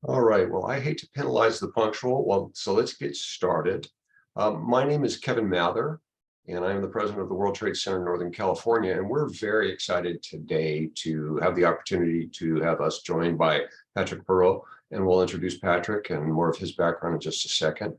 All right, well, I hate to penalize the punctual, so let's get started. My name is Kevin Mather, and I am the president of the World Trade Center in Northern California, and we're very excited today to have the opportunity to have us joined by Patrick Perot, and we'll introduce Patrick and more of his background in just a second.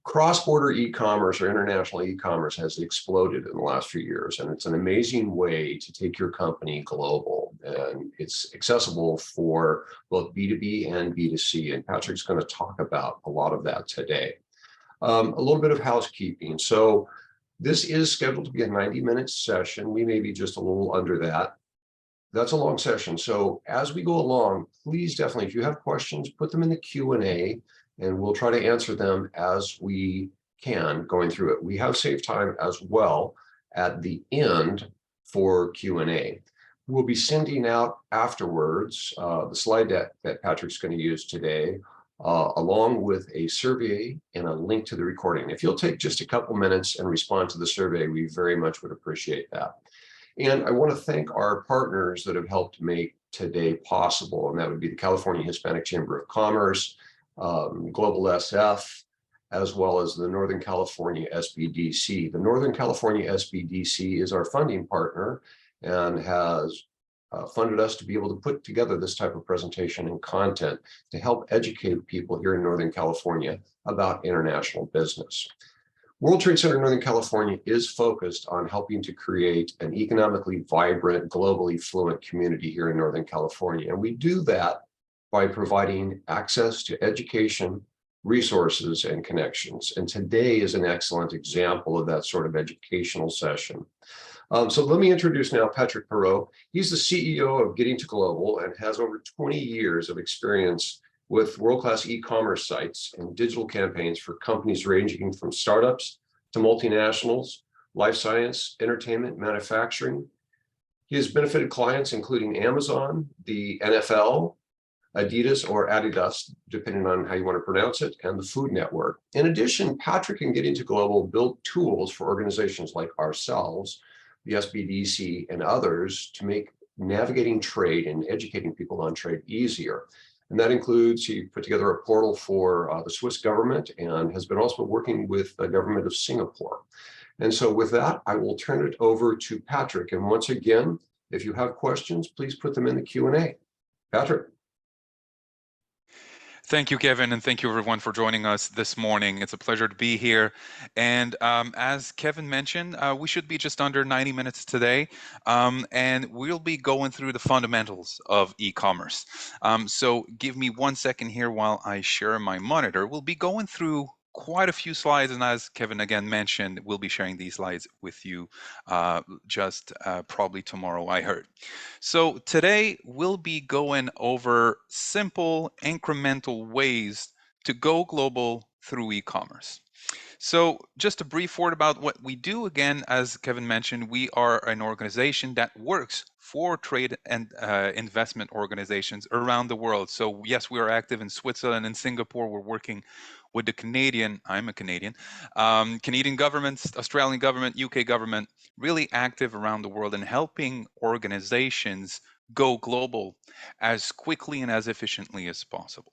Cross-border e-commerce or international e-commerce has exploded in the last few years, and it's an amazing way to take your company global. And it's accessible for both B2B and B2C. And Patrick's going to talk about a lot of that today. A little bit of housekeeping. So this is scheduled to be a 90-minute session. We may be just a little under that. That's a long session. So as we go along, please definitely, if you have questions, put them in the Q&A and we'll try to answer them as we can going through it. We have saved time as well at the end for Q&A. We'll be sending out afterwards the slide deck that Patrick's going to use today, along with a survey and a link to the recording. If you'll take just a couple minutes and respond to the survey, we very much would appreciate that. And I want to thank our partners that have helped make today possible, and that would be the California Hispanic Chamber of Commerce, Global SF, as well as the Northern California SBDC. The Northern California SBDC is our funding partner and has funded us to be able to put together this type of presentation and content to help educate people here in Northern California about international business. World Trade Center Northern California is focused on helping to create an economically vibrant, globally fluent community here in Northern California. And we do that by providing access to education, resources, and connections. And today is an excellent example of that sort of educational session. So let me introduce now Patrick Perot. He's the CEO of Getting to Global and has over 20 years of experience with world-class e-commerce sites and digital campaigns for companies ranging from startups to multinationals, life science, entertainment, manufacturing. He has benefited clients including Amazon, the NFL, Adidas or Adidas, depending on how you want to pronounce it, and the Food Network. In addition, Patrick and Getting to Global built tools for organizations like ourselves, the SBDC, and others to make navigating trade and educating people on trade easier. And that includes, he put together a portal for the Swiss government and has been also working with the government of Singapore. And so with that, I will turn it over to Patrick. And once again, if you have questions, please put them in the Q&A. Patrick. Thank you, Kevin, and thank you everyone for joining us this morning. It's a pleasure to be here. And as Kevin mentioned, we should be just under 90 minutes today, and we'll be going through the fundamentals of e-commerce. So give me 1 second here while I share my monitor. We'll be going through quite a few slides, and as Kevin again mentioned, we'll be sharing these slides with you just probably tomorrow, I heard. So today we'll be going over simple incremental ways to go global through e-commerce. So just a brief word about what we do. Again, as Kevin mentioned, we are an organization that works for trade and investment organizations around the world. So yes, we are active in Switzerland and Singapore. We're working with the Canadian, I'm a Canadian, Canadian governments, Australian government, UK government, really active around the world and helping organizations go global as quickly and as efficiently as possible.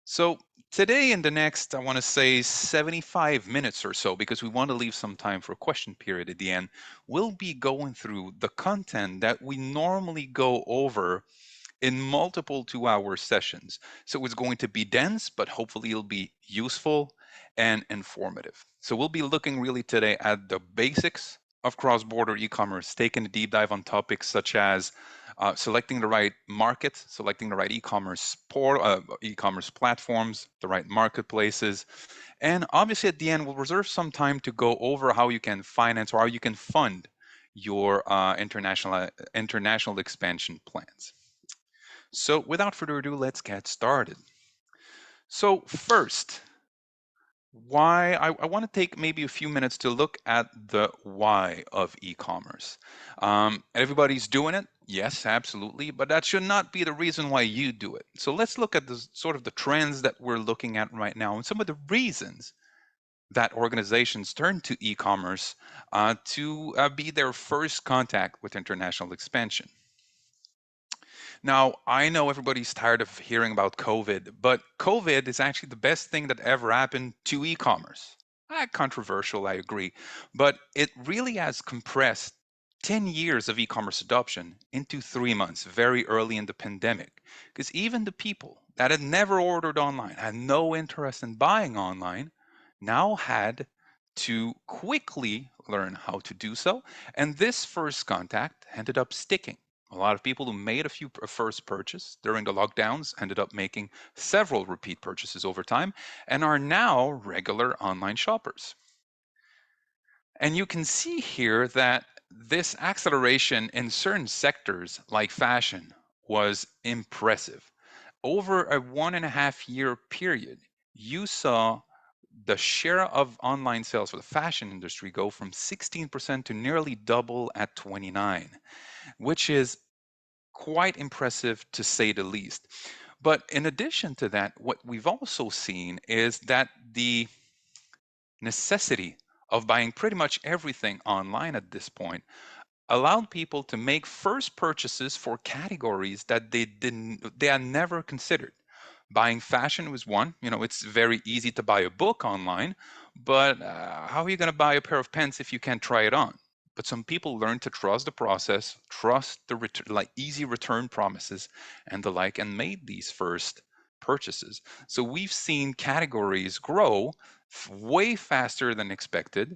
So today in the next, I want to say 75 minutes or so, because we want to leave some time for a question period at the end, we'll be going through the content that we normally go over in multiple 2-hour sessions. So it's going to be dense, but hopefully it'll be useful and informative. So we'll be looking really today at the basics of cross-border e-commerce, taking a deep dive on topics such as selecting the right market, selecting the right e-commerce platforms, the right marketplaces. And obviously at the end, we'll reserve some time to go over how you can finance or how you can fund your international expansion plans. So without further ado, let's get started. So first, why I want to take maybe a few minutes to look at the why of e-commerce. Everybody's doing it. Yes, absolutely. But that should not be the reason why you do it. So let's look at the sort of the trends that we're looking at right now and some of the reasons that organizations turn to e-commerce to be their first contact with international expansion. Now, I know everybody's tired of hearing about COVID, but COVID is actually the best thing that ever happened to e-commerce. Controversial, I agree, but it really has compressed 10 years of e-commerce adoption into 3 months, very early in the pandemic. Because even the people that had never ordered online, had no interest in buying online, now had to quickly learn how to do so. And this first contact ended up sticking. A lot of people who made a first purchase during the lockdowns ended up making several repeat purchases over time and are now regular online shoppers. And you can see here that this acceleration in certain sectors like fashion was impressive. Over a 1.5 year period, you saw the share of online sales for the fashion industry go from 16% to nearly double at 29, which is quite impressive to say the least. But in addition to that, what we've also seen is that the necessity of buying pretty much everything online at this point allowed people to make first purchases for categories that they had never considered. Buying fashion was one. It's very easy to buy a book online, but how are you going to buy a pair of pants if you can't try it on? But some people learn to trust the process, trust the like easy return promises and the like, and made these first purchases. So we've seen categories grow way faster than expected,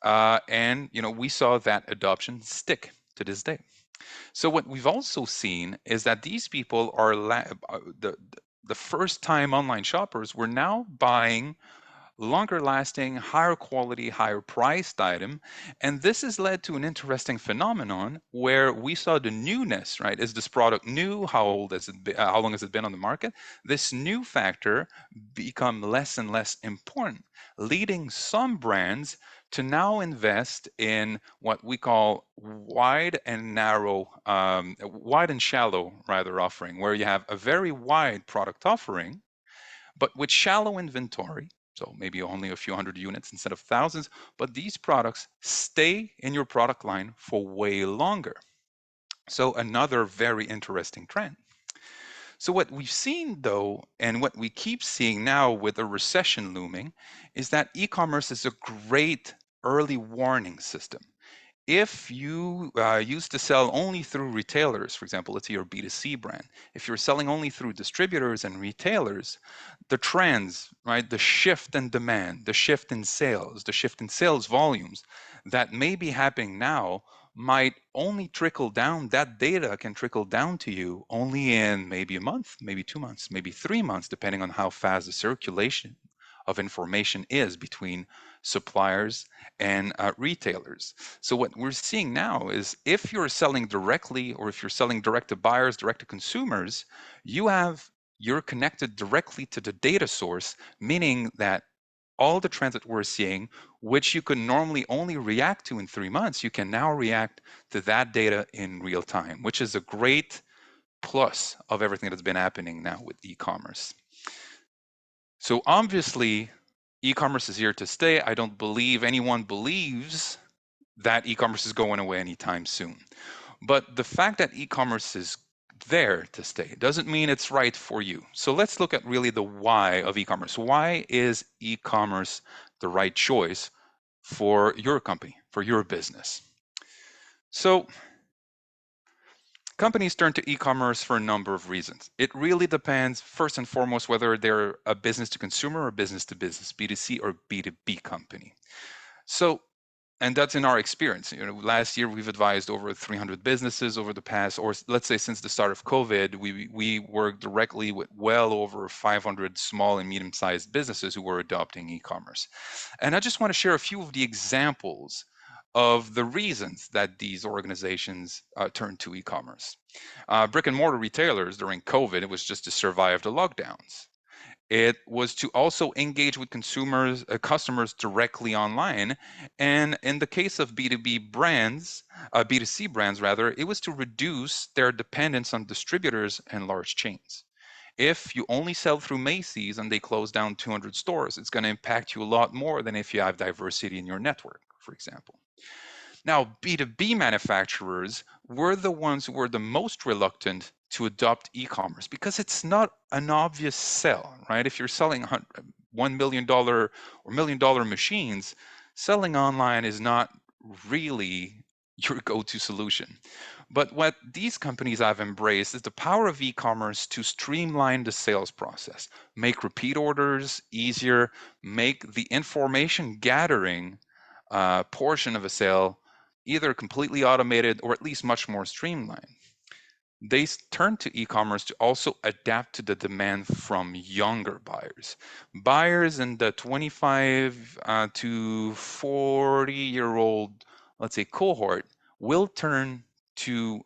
and we saw that adoption stick to this day. So what we've also seen is that these people are the first time online shoppers were now buying longer lasting, higher quality, higher priced item. And this has led to an interesting phenomenon where we saw the newness, right? Is this product new? How old has it been? How long has it been on the market? This new factor become less and less important, leading some brands to now invest in what we call wide and shallow rather offering, where you have a very wide product offering but with shallow inventory, so maybe only a few hundred units instead of thousands, but these products stay in your product line for way longer. So, another very interesting trend. So, what we've seen though, and what we keep seeing now with a recession looming, is that e commerce is a great early warning system. If you used to sell only through retailers, for example, let's say your B2C brand, if you're selling only through distributors and retailers, the trends, right, the shift in demand, the shift in sales, the shift in sales volumes that may be happening now might only trickle down, that data can trickle down to you only in maybe a month, maybe 2 months, maybe 3 months, depending on how fast the circulation of information is between suppliers and retailers. So what we're seeing now is if you're selling directly or if you're selling direct to buyers, direct to consumers, you're connected directly to the data source, meaning that all the trends that we're seeing, which you could normally only react to in 3 months, you can now react to that data in real time, which is a great plus of everything that's been happening now with e-commerce. So obviously, e-commerce is here to stay. I don't believe anyone believes that e-commerce is going away anytime soon. But the fact that e-commerce is there to stay doesn't mean it's right for you. So let's look at really the why of e-commerce. Why is e-commerce the right choice for your company, for your business? So companies turn to e-commerce for a number of reasons. It really depends, first and foremost, whether they're a business to consumer or business to business, B2C or B2B company. So and that's in our experience. Last year we've advised over 300 businesses over the past, or let's say since the start of COVID, we worked directly with well over 500 small and medium-sized businesses who were adopting e-commerce. And I just want to share a few of the examples of the reasons that these organizations turned to e-commerce. Brick and mortar retailers during COVID, it was just to survive the lockdowns. It was to also engage with customers directly online. And in the case of B2B brands, B2C brands rather, it was to reduce their dependence on distributors and large chains. If you only sell through Macy's and they close down 200 stores, it's going to impact you a lot more than if you have diversity in your network, for example. Now, B2B manufacturers were the ones who were the most reluctant to adopt e-commerce because it's not an obvious sell, right? If you're selling $1 million or $1 million machines, selling online is not really your go-to solution. But what these companies have embraced is the power of e-commerce to streamline the sales process, make repeat orders easier, make the information gathering portion of a sale either completely automated or at least much more streamlined. They turn to e-commerce to also adapt to the demand from younger buyers. Buyers in the 25 to 40-year-old, let's say, cohort will turn to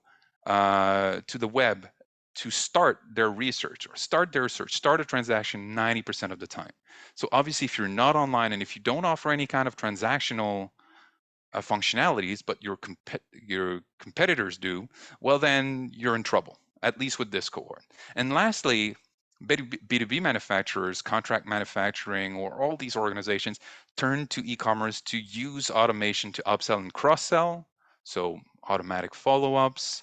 the web to start their research or start their search, start a transaction 90% of the time. So obviously, if you're not online and if you don't offer any kind of transactional functionalities, but your competitors do, well, then you're in trouble, at least with this cohort. And lastly, B2B manufacturers, contract manufacturing, or all these organizations turn to e-commerce to use automation to upsell and cross-sell, so automatic follow-ups.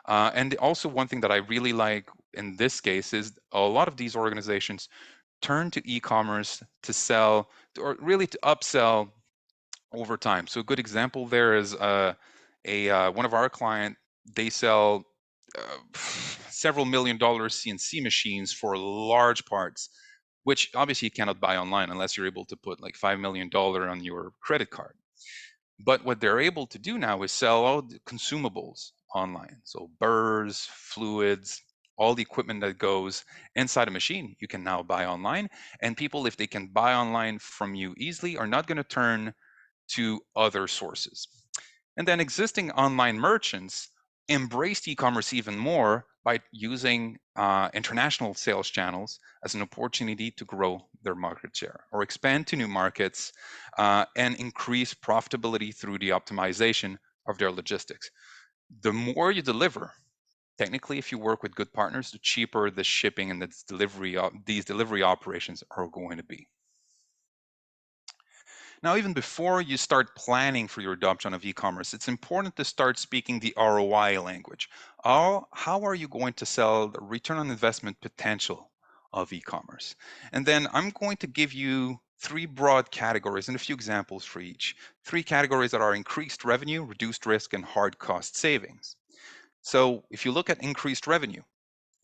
And also one thing that I really like in this case is a lot of these organizations turn to e-commerce to sell, or really to upsell over time. So a good example there is one of our client. They sell several $1 million CNC machines for large parts, which obviously you cannot buy online unless you're able to put like $5 million on your credit card. But what they're able to do now is sell all the consumables online. So burrs, fluids, all the equipment that goes inside a machine, you can now buy online. And people, if they can buy online from you easily, are not going to turn to other sources. And then existing online merchants embraced e-commerce even more by using international sales channels as an opportunity to grow their market share or expand to new markets and increase profitability through the optimization of their logistics. The more you deliver, technically, if you work with good partners, the cheaper the shipping and these delivery operations are going to be. Now, even before you start planning for your adoption of e-commerce, it's important to start speaking the ROI language. How are you going to sell the return on investment potential of e-commerce? And then I'm going to give you three broad categories and a few examples for each. Three categories that are increased revenue, reduced risk, and hard cost savings. So if you look at increased revenue,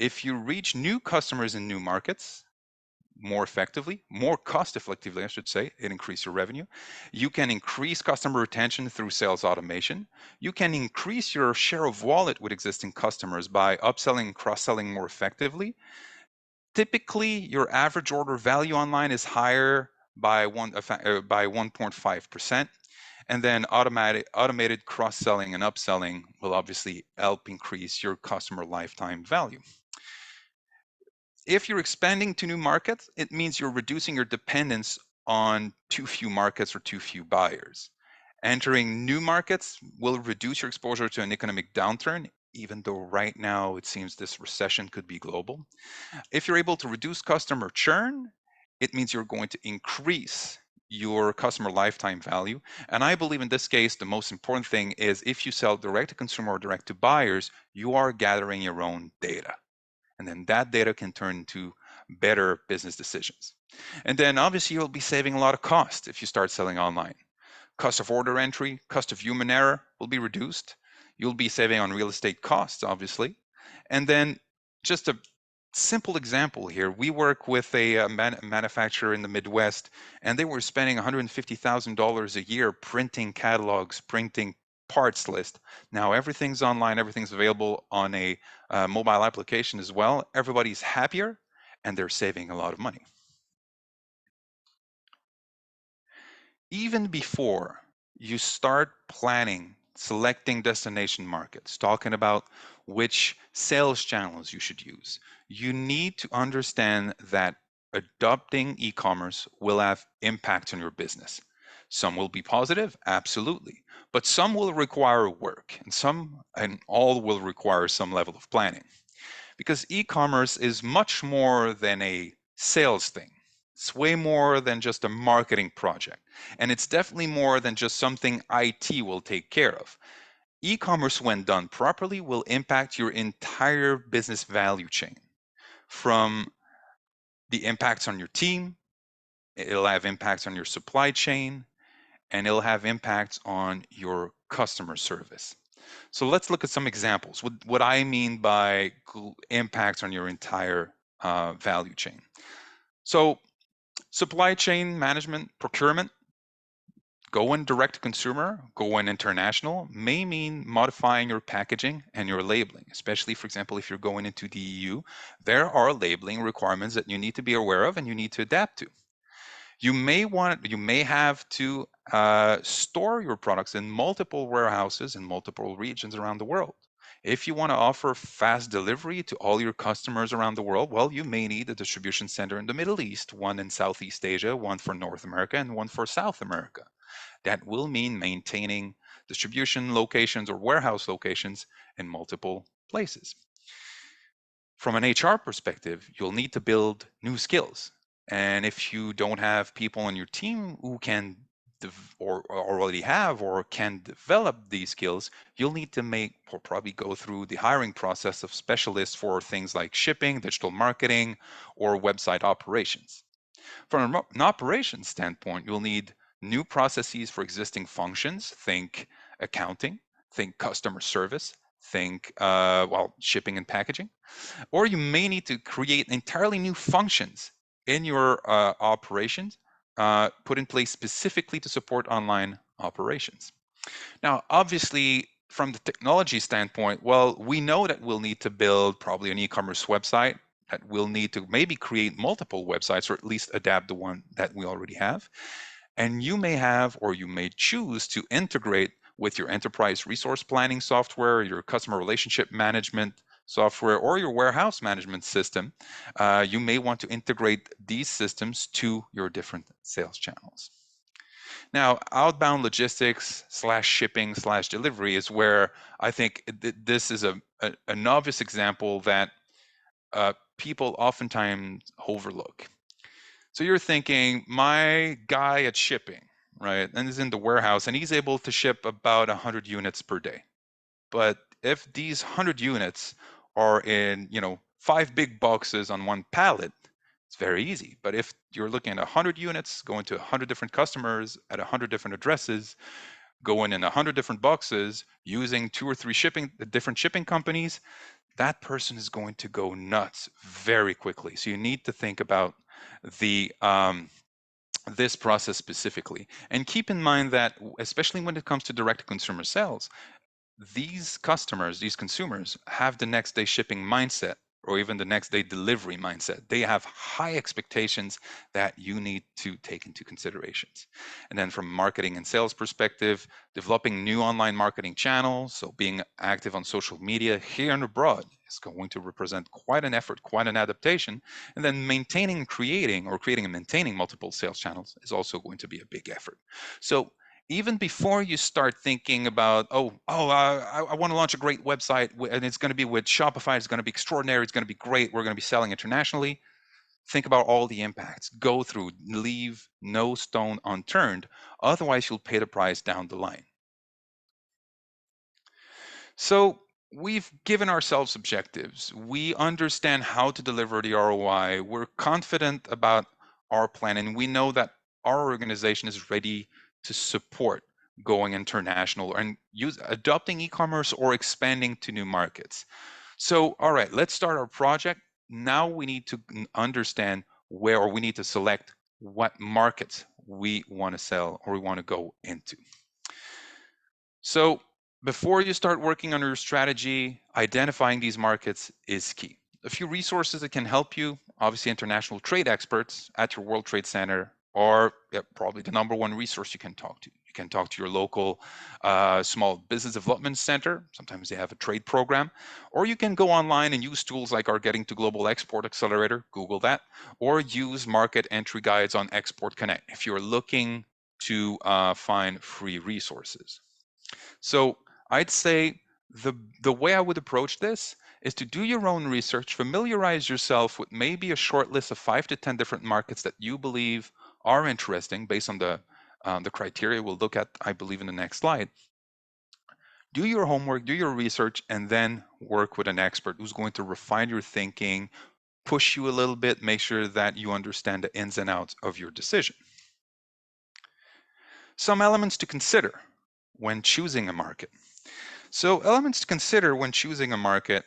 if you reach new customers in new markets, more effectively, more cost effectively, I should say, it increases your revenue. You can increase customer retention through sales automation. You can increase your share of wallet with existing customers by upselling and cross-selling more effectively. Typically, your average order value online is higher by 1.5%. And then automated cross-selling and upselling will obviously help increase your customer lifetime value. If you're expanding to new markets, it means you're reducing your dependence on too few markets or too few buyers. Entering new markets will reduce your exposure to an economic downturn, even though right now it seems this recession could be global. If you're able to reduce customer churn, it means you're going to increase your customer lifetime value. And I believe in this case, the most important thing is if you sell direct to consumer or direct to buyers, you are gathering your own data. And then that data can turn into better business decisions. And then obviously you'll be saving a lot of cost if you start selling online. Cost of order entry, cost of human error will be reduced. You'll be saving on real estate costs, obviously. And then just a simple example here. We work with a manufacturer in the Midwest, and they were spending $150,000 a year printing catalogs, printing parts list. Now everything's online, everything's available on a mobile application as well. Everybody's happier, and they're saving a lot of money. Even before you start planning, selecting destination markets, talking about which sales channels you should use, you need to understand that adopting e-commerce will have impacts on your business. Some will be positive, absolutely, but some will require work, and all will require some level of planning. Because e-commerce is much more than a sales thing. It's way more than just a marketing project. And it's definitely more than just something IT will take care of. E-commerce, when done properly, will impact your entire business value chain, from the impacts on your team, it'll have impacts on your supply chain, and it'll have impacts on your customer service. So let's look at some examples. What I mean by impacts on your entire value chain. So supply chain management, procurement, going direct to consumer, going international may mean modifying your packaging and your labeling, especially, for example, if you're going into the EU. There are labeling requirements that you need to be aware of and you need to adapt to. You may have to store your products in multiple warehouses in multiple regions around the world. If you want to offer fast delivery to all your customers around the world, well, you may need a distribution center in the Middle East, one in Southeast Asia, one for North America, and one for South America. That will mean maintaining distribution locations or warehouse locations in multiple places. From an HR perspective, you'll need to build new skills. And if you don't have people on your team who can or already have or can develop these skills, you'll need to make or probably go through the hiring process of specialists for things like shipping, digital marketing, or website operations. From an operations standpoint, you'll need new processes for existing functions. Think accounting, think customer service, think shipping and packaging. Or you may need to create entirely new functions in your operations, put in place specifically to support online operations. Now, obviously, from the technology standpoint, well, we know that we'll need to build probably an e-commerce website, that we'll need to maybe create multiple websites or at least adapt the one that we already have. And you may have, or you may choose to integrate with your enterprise resource planning software, your customer relationship management software, or your warehouse management system. You may want to integrate these systems to your different sales channels. Now, outbound logistics slash shipping slash delivery is where I think this is an obvious example that people oftentimes overlook. So you're thinking, my guy at shipping, right, and is in the warehouse, and he's able to ship about 100 units per day. But if these 100 units are in, 5 big boxes on one pallet, it's very easy. But if you're looking at 100 units going to 100 different customers at 100 different addresses, going in 100 different boxes using 2 or 3 different shipping companies, that person is going to go nuts very quickly. So you need to think about the this process specifically, and keep in mind that especially when it comes to direct consumer sales, these customers, these consumers have the next day shipping mindset or even the next day delivery mindset. They have high expectations that you need to take into considerations. And then from marketing and sales perspective, developing new online marketing channels, so being active on social media here and abroad is going to represent quite an effort, quite an adaptation. And then maintaining and creating and maintaining multiple sales channels is also going to be a big effort. So even before you start thinking about, I want to launch a great website and it's going to be with Shopify, it's going to be extraordinary, it's going to be great, we're going to be selling internationally. Think about all the impacts. Go through, leave no stone unturned. Otherwise, you'll pay the price down the line. So we've given ourselves objectives. We understand how to deliver the ROI. We're confident about our plan, and we know that our organization is ready to support going international and adopting e-commerce or expanding to new markets. So, all right, let's start our project. Now we need to understand where, or we need to select what markets we want to sell or we want to go into. So before you start working on your strategy, identifying these markets is key. A few resources that can help you, obviously international trade experts at your World Trade Center are probably the number one resource you can talk to. You can talk to your local small business development center. Sometimes they have a trade program. Or you can go online and use tools like our Getting to Global Export Accelerator, Google that, or use market entry guides on Export Connect if you're looking to find free resources. So I'd say the way I would approach this is to do your own research, familiarize yourself with maybe a short list of 5 to 10 different markets that you believe are interesting based on the criteria we'll look at, I believe, in the next slide. Do your homework, do your research, and then work with an expert who's going to refine your thinking, push you a little bit, make sure that you understand the ins and outs of your decision. Some elements to consider when choosing a market. So, elements to consider when choosing a market.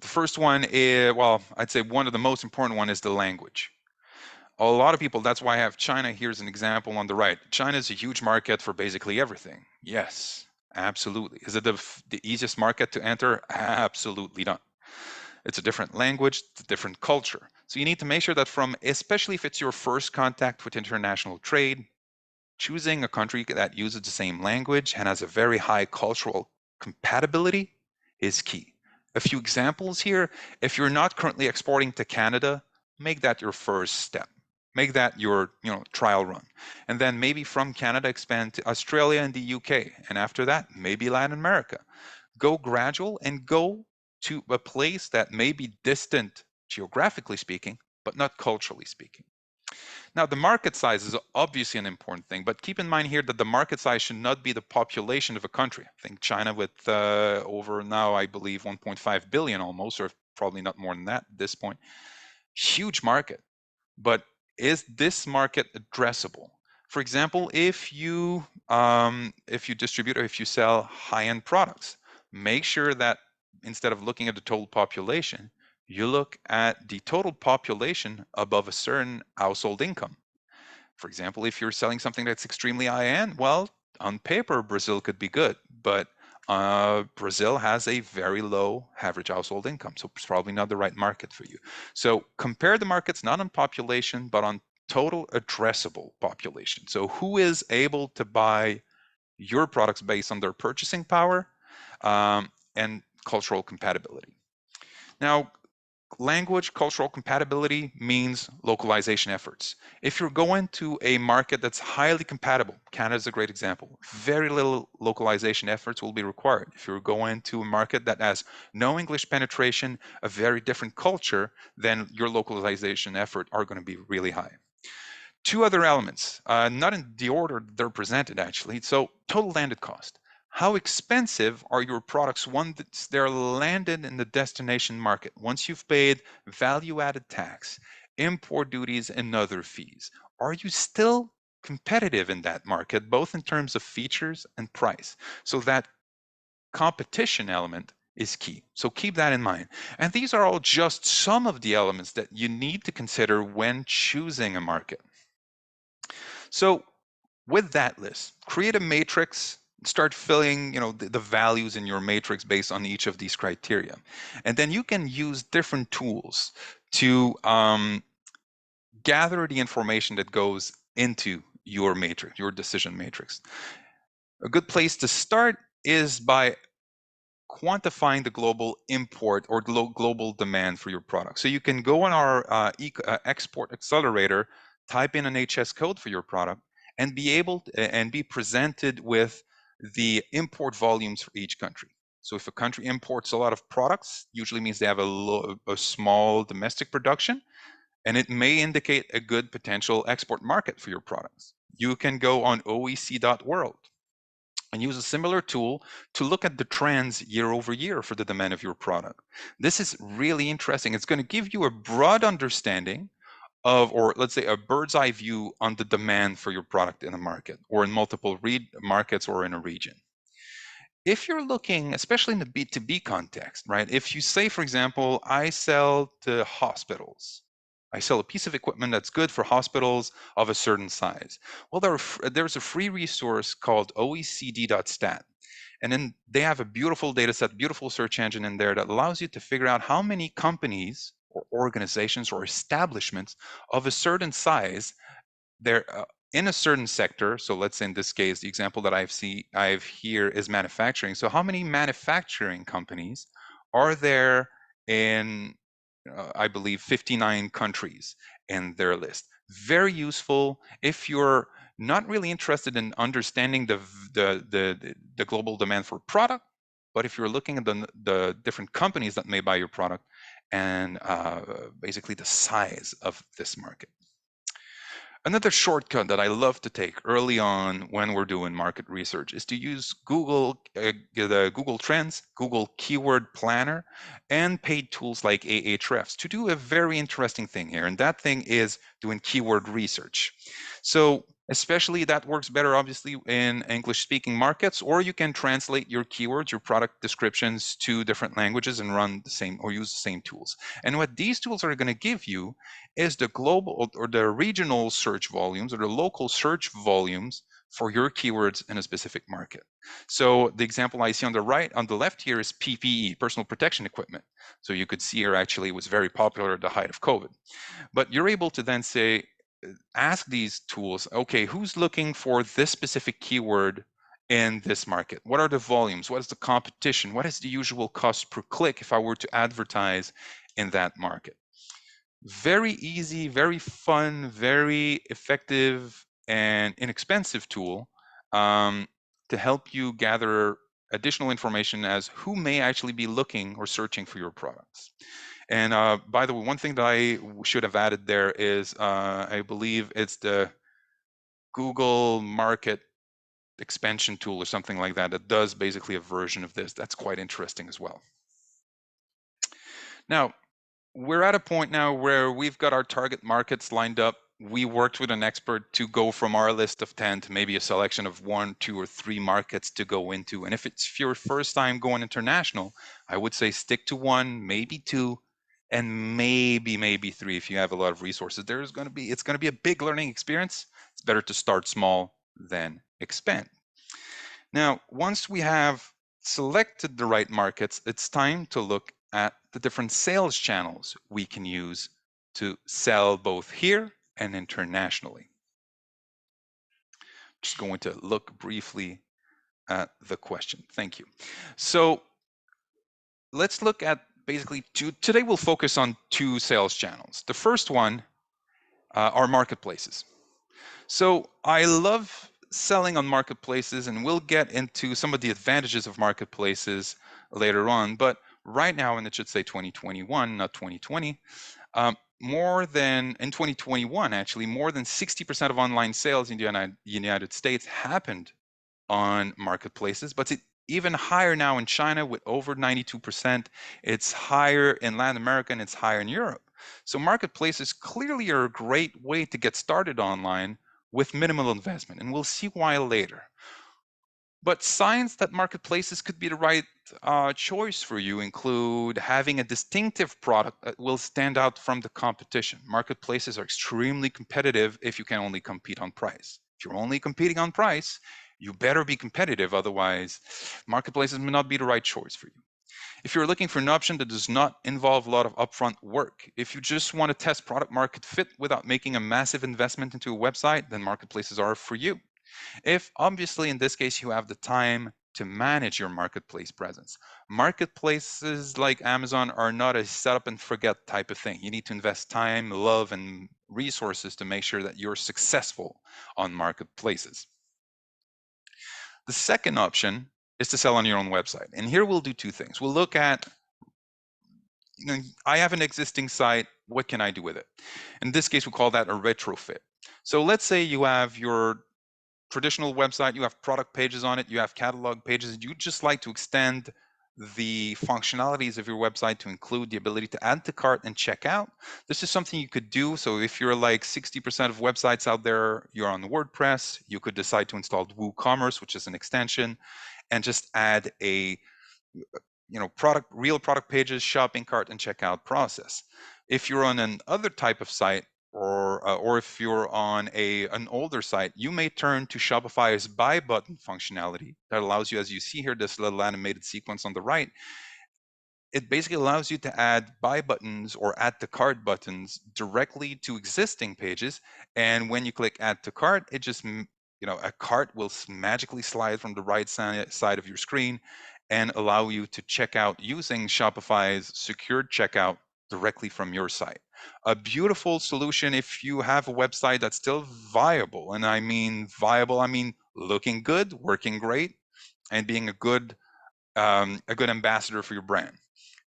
The first one is, well, I'd say one of the most important one is the language. A lot of people, that's why I have China. Here's an example on the right. China is a huge market for basically everything. Yes, absolutely. Is it the easiest market to enter? Absolutely not. It's a different language, it's a different culture. So you need to make sure that especially if it's your first contact with international trade, choosing a country that uses the same language and has a very high cultural compatibility is key. A few examples here. If you're not currently exporting to Canada, make that your first step. Make that your trial run. And then maybe from Canada expand to Australia and the UK. And after that, maybe Latin America. Go gradual and go to a place that may be distant geographically speaking, but not culturally speaking. Now, the market size is obviously an important thing, but keep in mind here that the market size should not be the population of a country. I think China with over now, I believe, 1.5 billion almost, or probably not more than that at this point. Huge market. But is this market addressable? For example, if you distribute or if you sell high-end products, make sure that instead of looking at the total population, you look at the total population above a certain household income. For example, if you're selling something that's extremely high-end, well, on paper, Brazil could be good, but Brazil has a very low average household income, so it's probably not the right market for you. So compare the markets not on population, but on total addressable population. So who is able to buy your products based on their purchasing power and cultural compatibility. Now, language cultural compatibility means localization efforts. If you're going to a market that's highly compatible, Canada is a great example, very little localization efforts will be required. If you're going to a market that has no English penetration, a very different culture, then your localization effort are going to be really high. Two other elements, not in the order they're presented actually. So total landed cost. How expensive are your products once they're landed in the destination market? Once you've paid value-added tax, import duties, and other fees, are you still competitive in that market, both in terms of features and price? So that competition element is key. So keep that in mind. And these are all just some of the elements that you need to consider when choosing a market. So with that list, create a matrix, start filling, the values in your matrix based on each of these criteria. And then you can use different tools to gather the information that goes into your matrix, your decision matrix. A good place to start is by quantifying the global import or global demand for your product. So you can go on our export accelerator, type in an HS code for your product, and be able and be presented with the import volumes for each country. So if a country imports a lot of products, usually means they have a small domestic production, and it may indicate a good potential export market for your products. You can go on oec.world and use a similar tool to look at the trends year over year for the demand of your product. This is really interesting. It's going to give you a broad understanding of, or let's say a bird's eye view on the demand for your product in a market or in multiple markets or in a region. If you're looking, especially in the B2B context, right? If you say, for example, I sell to hospitals, I sell a piece of equipment that's good for hospitals of a certain size. Well, there's a free resource called OECD.stat. And then they have a beautiful data set, beautiful search engine in there that allows you to figure out how many companies or organizations or establishments of a certain size they're in a certain sector. So let's say in this case, the example that I've here is manufacturing. So how many manufacturing companies are there in, I believe, 59 countries in their list? Very useful if you're not really interested in understanding the global demand for product, but if you're looking at the different companies that may buy your product and basically the size of this market. Another shortcut that I love to take early on when we're doing market research is to use the Google Trends, Google Keyword Planner, and paid tools like Ahrefs to do a very interesting thing here. And that thing is doing keyword research. So especially that works better, obviously, in English-speaking markets, or you can translate your keywords, your product descriptions to different languages and run the same or use the same tools. And what these tools are going to give you is the global or the regional search volumes or the local search volumes for your keywords in a specific market. So the example I see on the left here is PPE, personal protection equipment. So you could see here actually it was very popular at the height of COVID. But you're able to then say, ask these tools, okay, who's looking for this specific keyword in this market? What are the volumes? What is the competition? What is the usual cost per click if I were to advertise in that market? Very easy, very fun, very effective and inexpensive tool to help you gather additional information as who may actually be looking or searching for your products. And by the way, one thing that I should have added there is I believe it's the Google Market Expansion tool or something like that that does basically a version of this. That's quite interesting as well. Now, we're at a point now where we've got our target markets lined up. We worked with an expert to go from our list of 10 to maybe a selection of 1, 2, or 3 markets to go into. And if it's your first time going international, I would say stick to 1, maybe 2, and maybe 3 if you have a lot of resources. It's going to be a big learning experience. It's better to start small than expand. Now, once we have selected the right markets, it's time to look at the different sales channels we can use to sell both here and internationally. Just going to look briefly at the question. Thank you. So let's look at basically today we'll focus on 2 sales channels. The first one are marketplaces. So I love selling on marketplaces, and we'll get into some of the advantages of marketplaces later on. But right now, and it should say 2021, not 2020, more than in 2021, actually, more than 60% of online sales in the United States happened on marketplaces, but it's even higher now in China with over 92%. It's higher in Latin America and it's higher in Europe. So marketplaces clearly are a great way to get started online with minimal investment, and we'll see why later. But signs that marketplaces could be the right choice for you include having a distinctive product that will stand out from the competition. Marketplaces are extremely competitive if you can only compete on price. If you're only competing on price, you better be competitive, otherwise marketplaces may not be the right choice for you. If you're looking for an option that does not involve a lot of upfront work, if you just want to test product market fit without making a massive investment into a website, then marketplaces are for you. If obviously in this case you have the time to manage your marketplace presence. Marketplaces like Amazon are not a set up and forget type of thing. You need to invest time, love, and resources to make sure that you're successful on marketplaces. The second option is to sell on your own website. And here we'll do 2 things. We'll look at, I have an existing site, what can I do with it? In this case, we call that a retrofit. So let's say you have your traditional website, you have product pages on it, you have catalog pages, and you just like to extend the functionalities of your website to include the ability to add to cart and check out. This is something you could do. So if you're like 60% of websites out there, you're on WordPress, you could decide to install WooCommerce, which is an extension, and just add a real product pages, shopping cart, and checkout process. If you're on an other type of site, or if you're on an older site, you may turn to Shopify's buy button functionality that allows you, as you see here, this little animated sequence on the right. It basically allows you to add buy buttons or add to cart buttons directly to existing pages. And when you click add to cart, it just, a cart will magically slide from the right side of your screen and allow you to check out using Shopify's secured checkout directly from your site. A beautiful solution if you have a website that's still viable. And I mean viable, I mean looking good, working great, and being a good ambassador for your brand.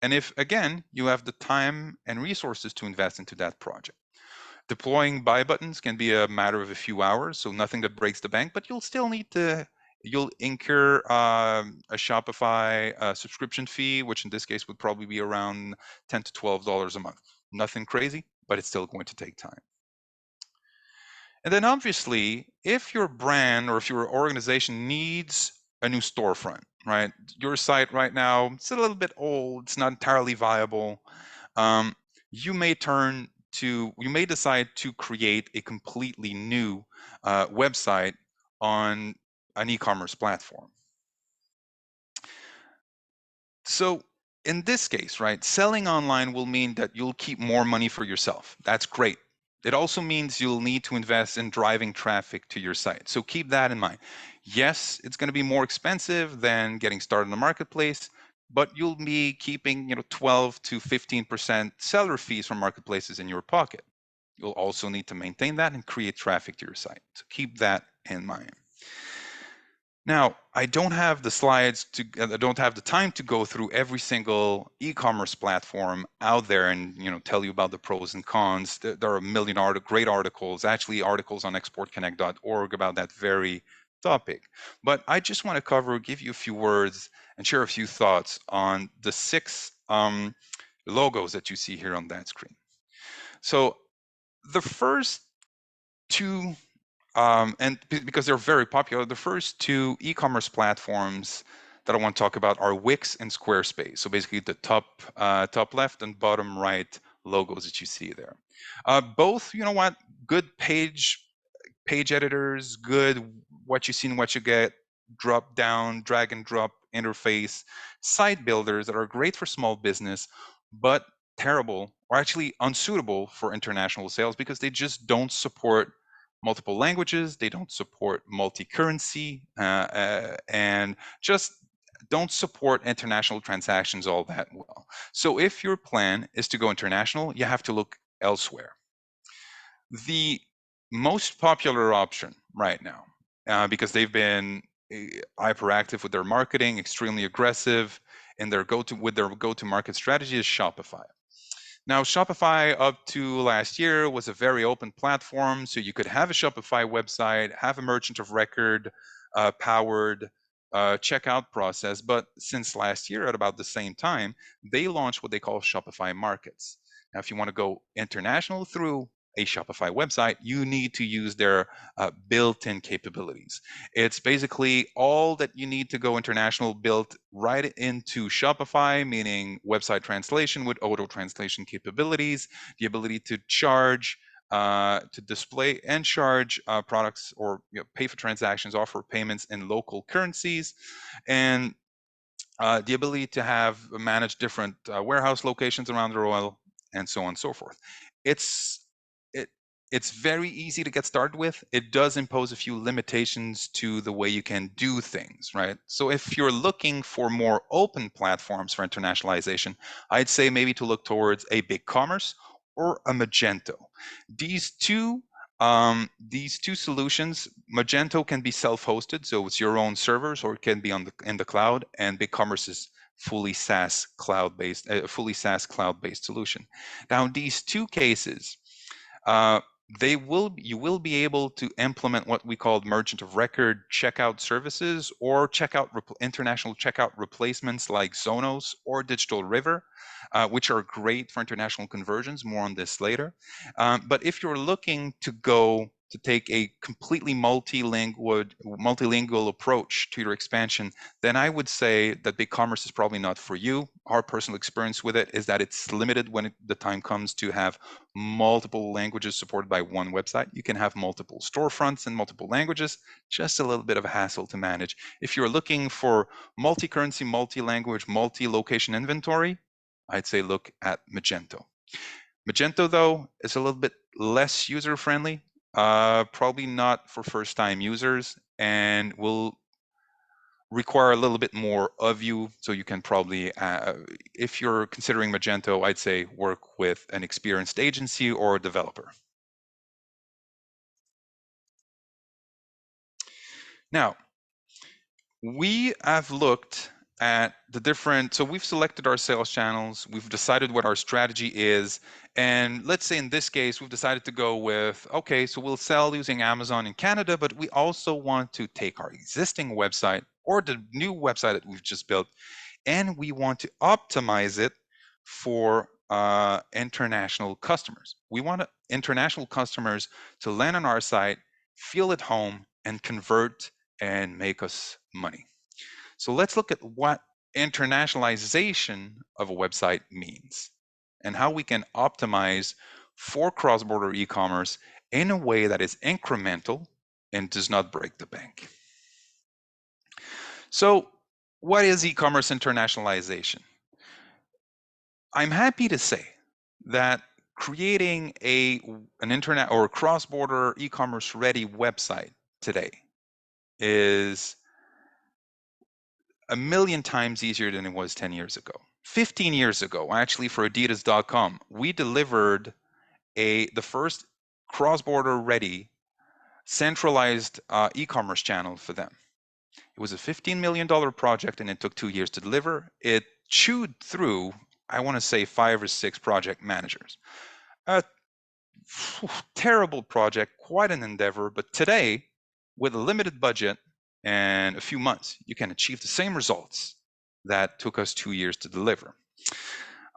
And if, again, you have the time and resources to invest into that project. Deploying buy buttons can be a matter of a few hours, so nothing that breaks the bank, but you'll incur a Shopify subscription fee, which in this case would probably be around $10 to $12 a month. Nothing crazy, but it's still going to take time. And then obviously, if your brand or if your organization needs a new storefront, right? Your site right now, it's a little bit old, it's not entirely viable. Um, you may decide to create a completely new website on an e-commerce platform. So in this case, right, selling online will mean that you'll keep more money for yourself. That's great. It also means you'll need to invest in driving traffic to your site. So keep that in mind. Yes, it's going to be more expensive than getting started in the marketplace, but you'll be keeping 12 to 15% seller fees from marketplaces in your pocket. You'll also need to maintain that and create traffic to your site. So keep that in mind. Now, I don't have the time to go through every single e-commerce platform out there and tell you about the pros and cons. There are a million great articles, actually articles on exportconnect.org about that very topic. But I just want to give you a few words and share a few thoughts on the 6 logos that you see here on that screen. So the first two and because they're very popular, the first 2 e-commerce platforms that I want to talk about are Wix and Squarespace. So basically the top left and bottom right logos that you see there. Both, good page editors, good what you see and what you get, drop down, drag and drop interface, site builders that are great for small business, but terrible or actually unsuitable for international sales because they just don't support multiple languages, they don't support multi-currency, and just don't support international transactions all that well. So if your plan is to go international, you have to look elsewhere. The most popular option right now, because they've been hyperactive with their marketing, extremely aggressive, and their go-to-market strategy is Shopify. Now, Shopify up to last year was a very open platform, so you could have a Shopify website, have a merchant of record powered checkout process. But since last year, at about the same time, they launched what they call Shopify Markets. Now, if you want to go international through a Shopify website, you need to use their built-in capabilities. It's basically all that you need to go international built right into Shopify, meaning website translation with auto translation capabilities, the ability to charge, to display and charge products or pay for transactions, offer payments in local currencies, and the ability to manage different warehouse locations around the world, and so on and so forth. It's it it's very easy to get started with. It does impose a few limitations to the way you can do things, right? So if you're looking for more open platforms for internationalization, I'd say maybe to look towards a BigCommerce or a Magento. These two solutions, Magento can be self-hosted, so it's your own servers, or it can be in the cloud, and BigCommerce is fully SaaS cloud-based solution. Now, in these two cases, you will be able to implement what we call merchant of record checkout services or international checkout replacements like Zonos or Digital River, which are great for international conversions. More on this later. But if you're looking to take a completely multilingual approach to your expansion, then I would say that BigCommerce is probably not for you. Our personal experience with it is that it's limited when the time comes to have multiple languages supported by one website. You can have multiple storefronts in multiple languages, just a little bit of a hassle to manage. If you're looking for multi-currency, multi-language, multi-location inventory, I'd say look at Magento. Magento, though, is a little bit less user-friendly, probably not for first-time users, and will require a little bit more of you. So you can probably, if you're considering Magento, I'd say work with an experienced agency or a developer. Now, we have looked at the different, so we've selected our sales channels, we've decided what our strategy is, and let's say in this case, we've decided to go with, okay, so we'll sell using Amazon in Canada, but we also want to take our existing website or the new website that we've just built, and we want to optimize it for international customers. We want international customers to land on our site, feel at home, and convert and make us money. So let's look at what internationalization of a website means and how we can optimize for cross-border e-commerce in a way that is incremental and does not break the bank. So what is e-commerce internationalization? I'm happy to say that creating an internet or cross-border e-commerce ready website today is a million times easier than it was 10 years ago. 15 years ago, actually, for Adidas.com, we delivered the first cross-border ready centralized e-commerce channel for them. It was a $15 million project and it took 2 years to deliver. It chewed through, I want to say, 5 or 6 project managers. A terrible project, quite an endeavor, but today, with a limited budget and a few months, you can achieve the same results that took us 2 years to deliver.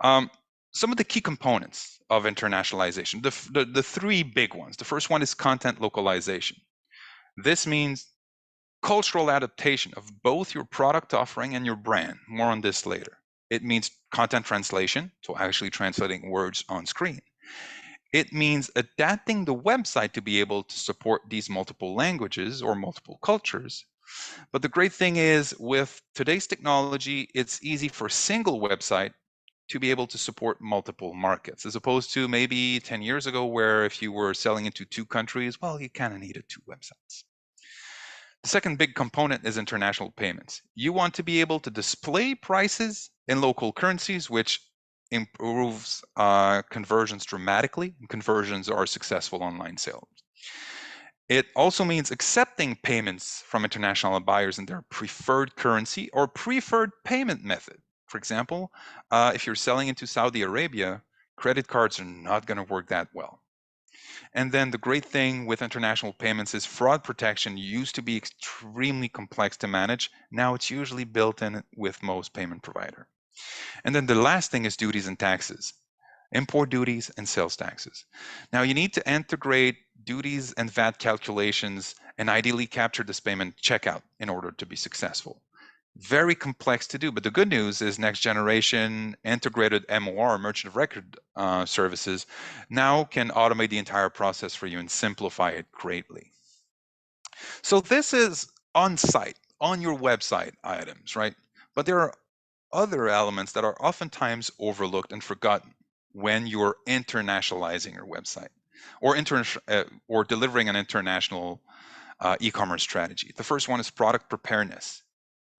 Some of the key components of internationalization, the 3 big ones. The first one is content localization. This means cultural adaptation of both your product offering and your brand. More on this later. It means content translation, so actually translating words on screen. It means adapting the website to be able to support these multiple languages or multiple cultures. But the great thing is, with today's technology, it's easy for a single website to be able to support multiple markets, as opposed to maybe 10 years ago, where if you were selling into 2 countries, well, you kind of needed 2 websites. The second big component is international payments. You want to be able to display prices in local currencies, which improves conversions dramatically. Conversions are successful online sales. It also means accepting payments from international buyers in their preferred currency or preferred payment method. For example, if you're selling into Saudi Arabia, credit cards are not going to work that well. And then the great thing with international payments is fraud protection used to be extremely complex to manage. Now it's usually built in with most payment provider. And then the last thing is duties and taxes, import duties and sales taxes. Now you need to integrate duties and VAT calculations and ideally capture this payment checkout in order to be successful. Very complex to do, but the good news is next generation integrated MOR, merchant of record services, now can automate the entire process for you and simplify it greatly. So this is on site, on your website items, right? But there are other elements that are oftentimes overlooked and forgotten when you're internationalizing your website or delivering an international e-commerce strategy. The first one is product preparedness.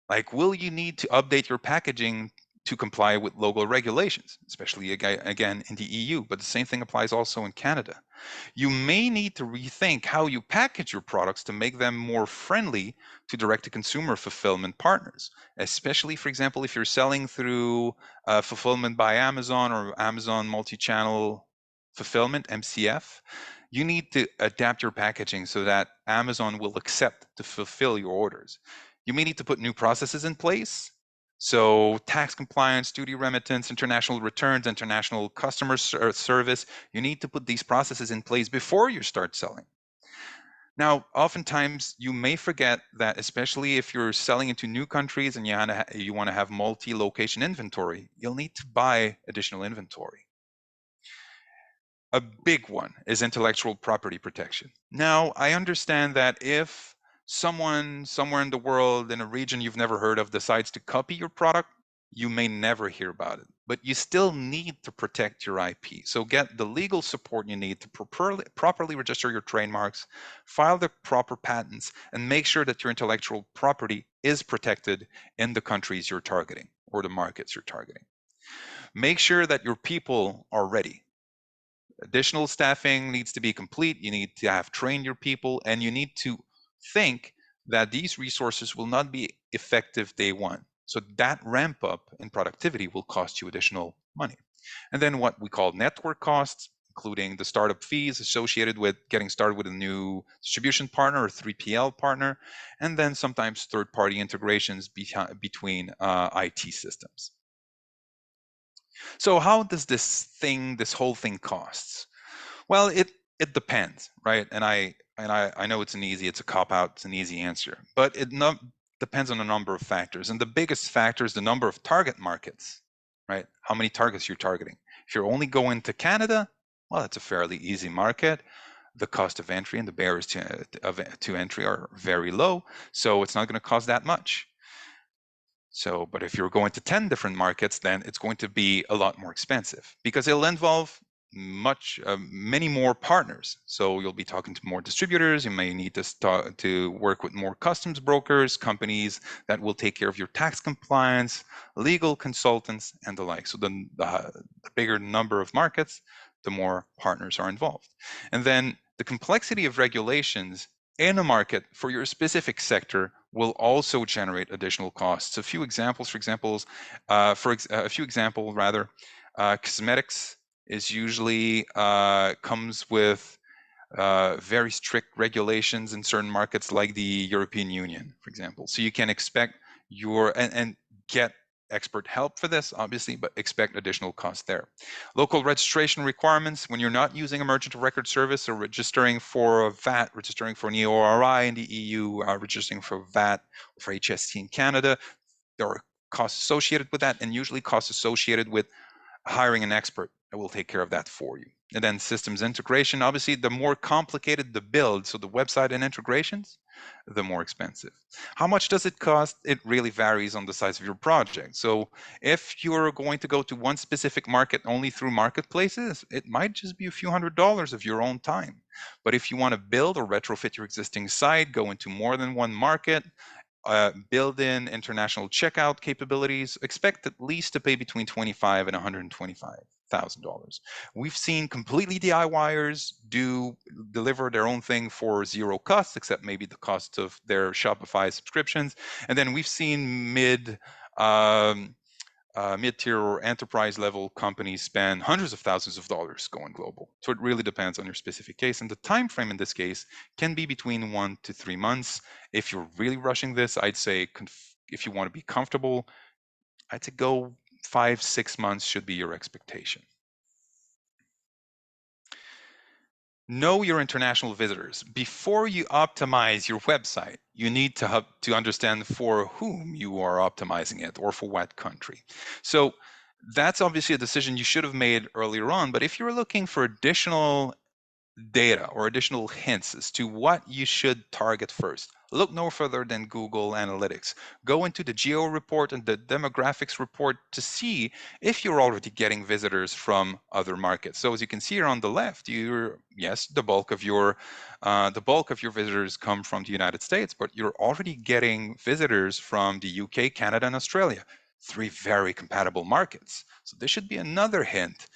Like, will you need to update your packaging to comply with local regulations, especially again in the EU, but the same thing applies also in Canada. You may need to rethink how you package your products to make them more friendly to direct-to-consumer fulfillment partners, especially, for example, if you're selling through fulfillment by Amazon or Amazon multi-channel fulfillment, MCF. You need to adapt your packaging so that Amazon will accept to fulfill your orders. You may need to put new processes in place. So tax compliance, duty remittance, international returns, international customer service, you need to put these processes in place before you start selling. Now, oftentimes you may forget that, especially if you're selling into new countries and you want to have multi-location inventory, you'll need to buy additional inventory. A big one is intellectual property protection. Now, I understand that if someone somewhere in the world, in a region you've never heard of, decides to copy your product, you may never hear about it, but you still need to protect your IP. So get the legal support you need to properly register your trademarks, file the proper patents, and make sure that your intellectual property is protected in the countries you're targeting or the markets you're targeting. Make sure that your people are ready. Additional staffing needs to be complete. You need to have trained your people, and you need to think that these resources will not be effective day one. So that ramp up in productivity will cost you additional money. And then what we call network costs, including the startup fees associated with getting started with a new distribution partner or 3PL partner, and then sometimes third-party integrations between IT systems. So how does this whole thing costs? Well, it depends, right? And I know it's a cop out, it's an easy answer, but it depends on a number of factors. And the biggest factor is the number of target markets, right? How many targets you're targeting. If you're only going to Canada, well, it's a fairly easy market. The cost of entry and the barriers to entry are very low, so it's not going to cost that much. So, but if you're going to 10 different markets, then it's going to be a lot more expensive because it'll involve many more partners. So you'll be talking to more distributors. You may need to work with more customs brokers, companies that will take care of your tax compliance, legal consultants, and the like. So the bigger number of markets, the more partners are involved. And then the complexity of regulations in a market for your specific sector will also generate additional costs. A few examples, cosmetics is usually comes with very strict regulations in certain markets like the European Union, for example. So you can expect and get expert help for this, obviously, but expect additional costs there. Local registration requirements, when you're not using a merchant of record service or registering for a VAT, registering for an EORI in the EU, registering for VAT, for HST in Canada, there are costs associated with that, and usually costs associated with hiring an expert that will take care of that for you. And then systems integration, obviously, the more complicated the build, so the website and integrations, the more expensive. How much does it cost? It really varies on the size of your project. So if you're going to go to one specific market only through marketplaces, it might just be a few $100s of your own time. But if you want to build or retrofit your existing site, go into more than one market, build in international checkout capabilities, expect at least to pay between $25,000 and $125,000. We've seen completely DIYers deliver their own thing for zero cost, except maybe the cost of their Shopify subscriptions. And then we've seen mid-tier or enterprise level companies spend hundreds of thousands of dollars going global. So it really depends on your specific case. And the time frame in this case can be between 1 to 3 months. If you're really rushing this, I'd say if you want to be comfortable, I'd say go 5-6 months should be your expectation. Know your international visitors. Before you optimize your website, you need to understand for whom you are optimizing it or for what country. So that's obviously a decision you should have made earlier on, but if you're looking for additional data or additional hints as to what you should target first, look no further than Google Analytics. Go into the geo report and the demographics report to see if you're already getting visitors from other markets. So as you can see here on the left, the bulk of your visitors come from the United States, but you're already getting visitors from the UK, Canada, and Australia. 3 very compatible markets. So this should be another hint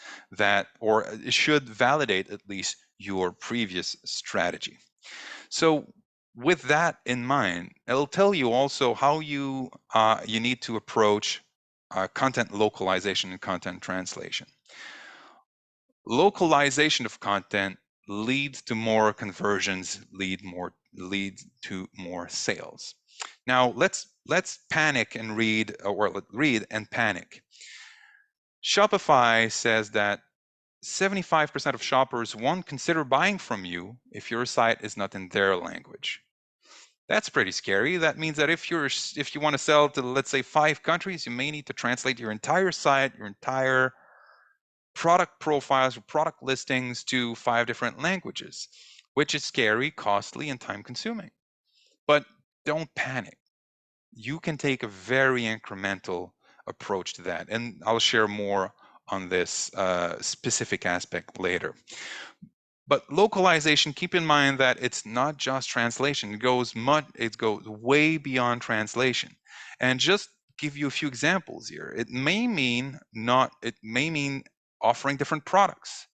or it should validate at least your previous strategy. So with that in mind, it'll tell you also how you need to approach content localization and content translation. Localization of content leads to more conversions, leads to more sales. Now let's panic and read and panic. Shopify says that 75% of shoppers won't consider buying from you if your site is not in their language. That's pretty scary. That means that if you want to sell to, let's say, 5 countries, you may need to translate your entire site, your entire product profiles or product listings to 5 different languages, which is scary, costly, and time consuming. But don't panic. You can take a very incremental approach to that. And I'll share more on this specific aspect later. But localization, keep in mind that it's not just translation. It goes way beyond translation. And just give you a few examples here. It may mean offering different products.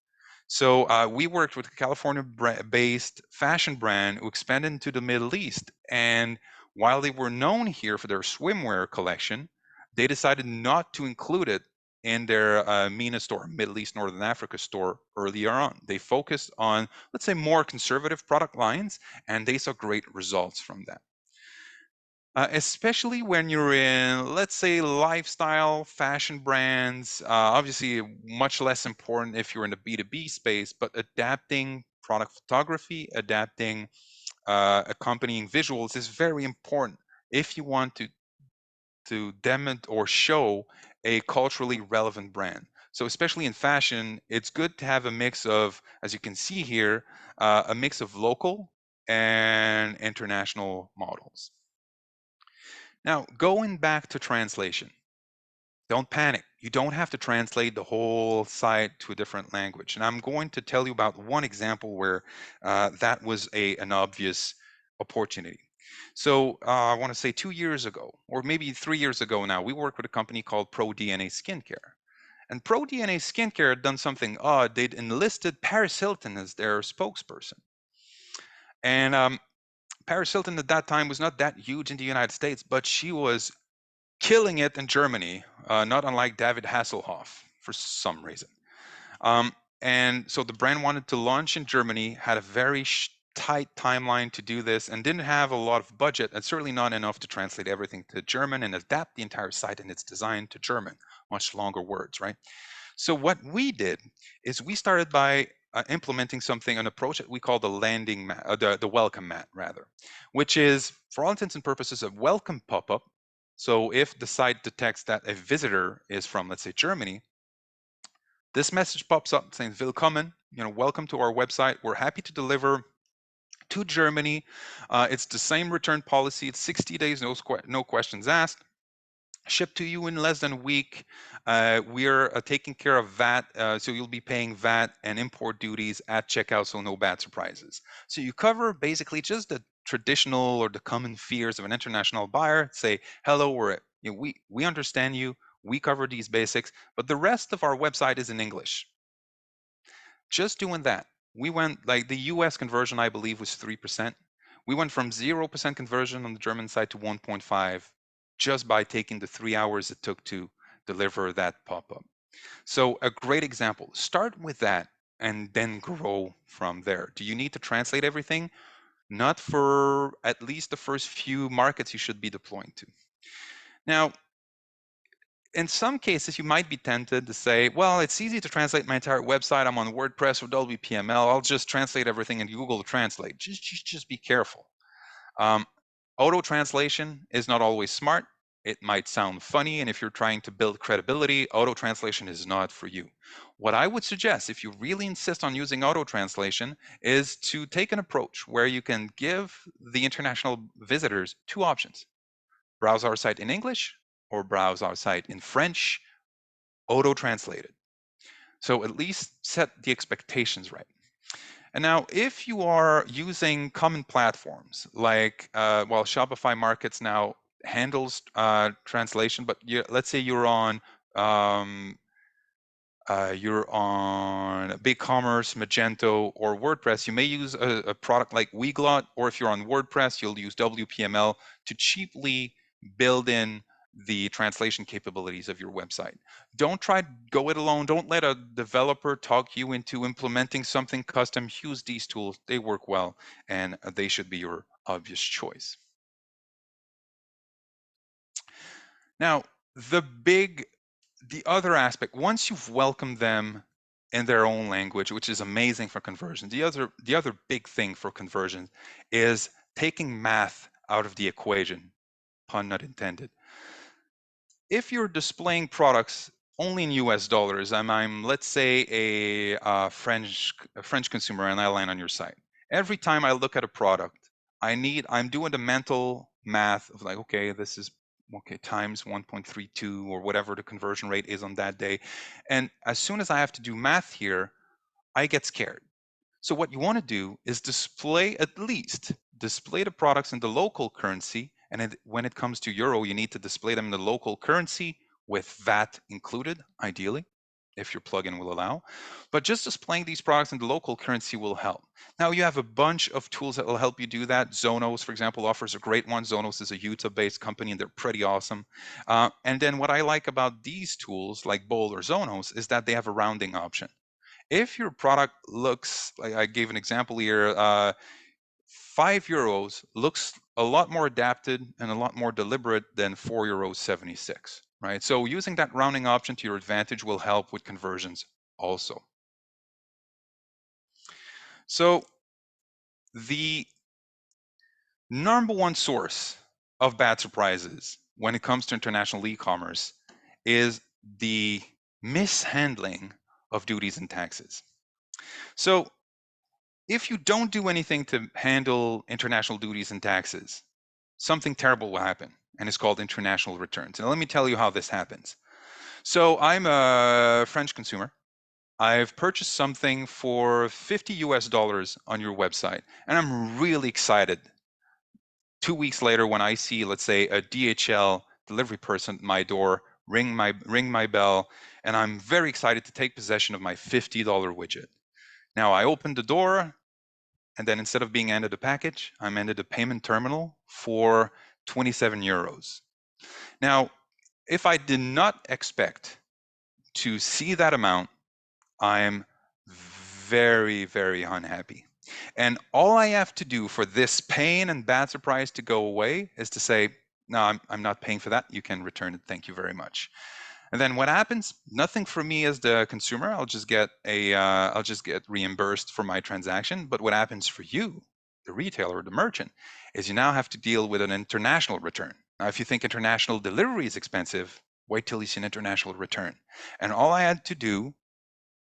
So we worked with a California-based fashion brand who expanded into the Middle East. And while they were known here for their swimwear collection, they decided not to include it in their MENA store, Middle East, Northern Africa store earlier on. They focused on, let's say, more conservative product lines, and they saw great results from that. Especially when you're in, let's say, lifestyle fashion brands, obviously much less important if you're in the B2B space, but adapting product photography, adapting accompanying visuals is very important if you want to demonstrate or show a culturally relevant brand. So especially in fashion, it's good to have a mix of, as you can see here, a mix of local and international models. Now, going back to translation, don't panic. You don't have to translate the whole site to a different language. And I'm going to tell you about one example where that was an obvious opportunity. So I want to say 2 years ago, or maybe 3 years ago now, we worked with a company called ProDNA Skincare. And ProDNA Skincare had done something odd. They'd enlisted Paris Hilton as their spokesperson. And Paris Hilton at that time was not that huge in the United States, but she was killing it in Germany, not unlike David Hasselhoff for some reason. Um, and so the brand wanted to launch in Germany, had a very tight timeline to do this, and didn't have a lot of budget, and certainly not enough to translate everything to German and adapt the entire site and its design to German, much longer words, right? So what we did is we started by implementing something, an approach that we call the landing mat, the welcome mat rather, which is for all intents and purposes a welcome pop-up. So if the site detects that a visitor is from, let's say, Germany, this message pops up saying "Willkommen," welcome to our website. We're happy to deliver to Germany. It's the same return policy. It's 60 days, no questions asked. Shipped to you in less than a week. We're taking care of VAT, so you'll be paying VAT and import duties at checkout, so no bad surprises. So you cover basically just the traditional or the common fears of an international buyer. Say, hello, we understand you. We cover these basics, but the rest of our website is in English. Just doing that, we went, like, the US conversion, I believe, was 3%. We went from 0% conversion on the German side to 1.5 just by taking the 3 hours it took to deliver that pop-up. So a great example. Start with that and then grow from there. Do you need to translate everything? Not for at least the first few markets you should be deploying to. Now, in some cases, you might be tempted to say, well, it's easy to translate my entire website. I'm on WordPress or WPML. I'll just translate everything in Google Translate. Just be careful. Auto translation is not always smart. It might sound funny, and if you're trying to build credibility, auto translation is not for you. What I would suggest, if you really insist on using auto translation, is to take an approach where you can give the international visitors two options: browse our site in English or browse our site in French, auto translated. So at least set the expectations right. And now, if you are using common platforms like, well, Shopify Markets now handles translation, but let's say you're on BigCommerce, Magento, or WordPress, you may use a product like Weglot, or if you're on WordPress, you'll use WPML to cheaply build in the translation capabilities of your website. Don't try to go it alone. Don't let a developer talk you into implementing something custom. Use these tools. They work well, and they should be your obvious choice. Now, the other aspect, once you've welcomed them in their own language, which is amazing for conversion, the other big thing for conversion is taking math out of the equation, pun not intended. If you're displaying products only in US dollars, I'm let's say a French consumer, and I land on your site. Every time I look at a product, I'm doing the mental math of like, okay, this is times 1.32 or whatever the conversion rate is on that day. And as soon as I have to do math here, I get scared. So what you want to do is display the products in the local currency. And when it comes to euro, you need to display them in the local currency with VAT included, ideally. if your plugin will allow. But just displaying these products in the local currency will help. Now you have a bunch of tools that will help you do that. Zonos, for example, offers a great one. Zonos is a Utah-based company, and they're pretty awesome. And then what I like about these tools, like Bowl or Zonos, is that they have a rounding option. If your product looks, like I gave an example here, €5 looks a lot more adapted and a lot more deliberate than €4.76, right? So using that rounding option to your advantage will help with conversions also. So the number one source of bad surprises when it comes to international e-commerce is the mishandling of duties and taxes. So if you don't do anything to handle international duties and taxes, something terrible will happen, and it's called international returns. And let me tell you how this happens. So I'm a French consumer. I've purchased something for $50 on your website, and I'm really excited 2 weeks later when I see, let's say, a DHL delivery person at my door ring my bell, and I'm very excited to take possession of my $50 widget. Now I open the door, and then instead of being handed a package, I'm handed a payment terminal for €27. Now, if I did not expect to see that amount, I'm very, very unhappy. And all I have to do for this pain and bad surprise to go away is to say, no, I'm not paying for that. You can return it. Thank you very much. And then what happens? Nothing for me as the consumer. I'll just get reimbursed for my transaction. But what happens for you, the retailer or the merchant, is you now have to deal with an international return. Now, if you think international delivery is expensive, wait till you see an international return. And all I had to do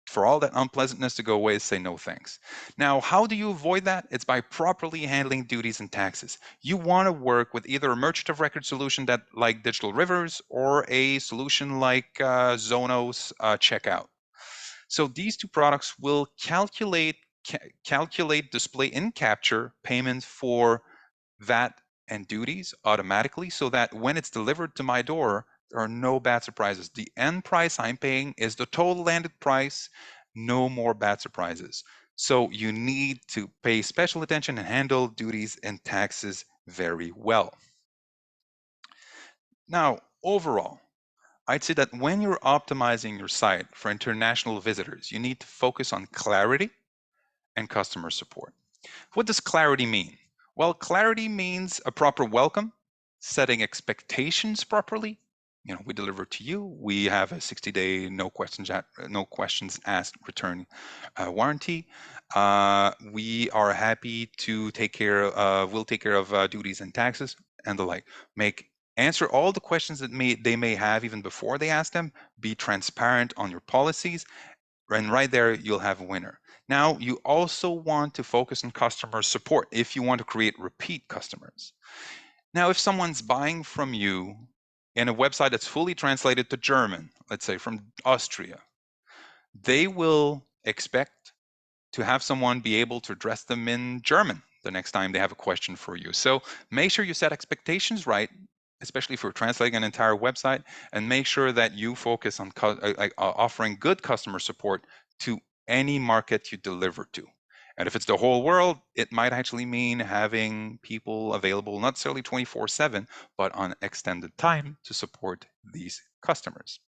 for all that unpleasantness to go away is say no thanks. Now, how do you avoid that? It's by properly handling duties and taxes. You want to work with either a merchant of record solution that like Digital Rivers or a solution like Zonos Checkout. So these two products will calculate, display, and capture payments for VAT and duties automatically so that when it's delivered to my door, there are no bad surprises. The end price I'm paying is the total landed price, no more bad surprises. So you need to pay special attention and handle duties and taxes very well. Now, overall, I'd say that when you're optimizing your site for international visitors, you need to focus on clarity and customer support. What does clarity mean? Well, clarity means a proper welcome, setting expectations properly. We deliver to you. We have a 60-day no questions asked return warranty. We are happy to take care. We'll take care of duties and taxes and the like. Answer all the questions that they may have even before they ask them. Be transparent on your policies, and right there you'll have a winner. Now, you also want to focus on customer support if you want to create repeat customers. Now, if someone's buying from you in a website that's fully translated to German, let's say from Austria, they will expect to have someone be able to address them in German the next time they have a question for you. So make sure you set expectations right, especially if you're translating an entire website, and make sure that you focus on offering good customer support to any market you deliver to. And if it's the whole world, it might actually mean having people available not necessarily 24/7, but on extended time to support these customers.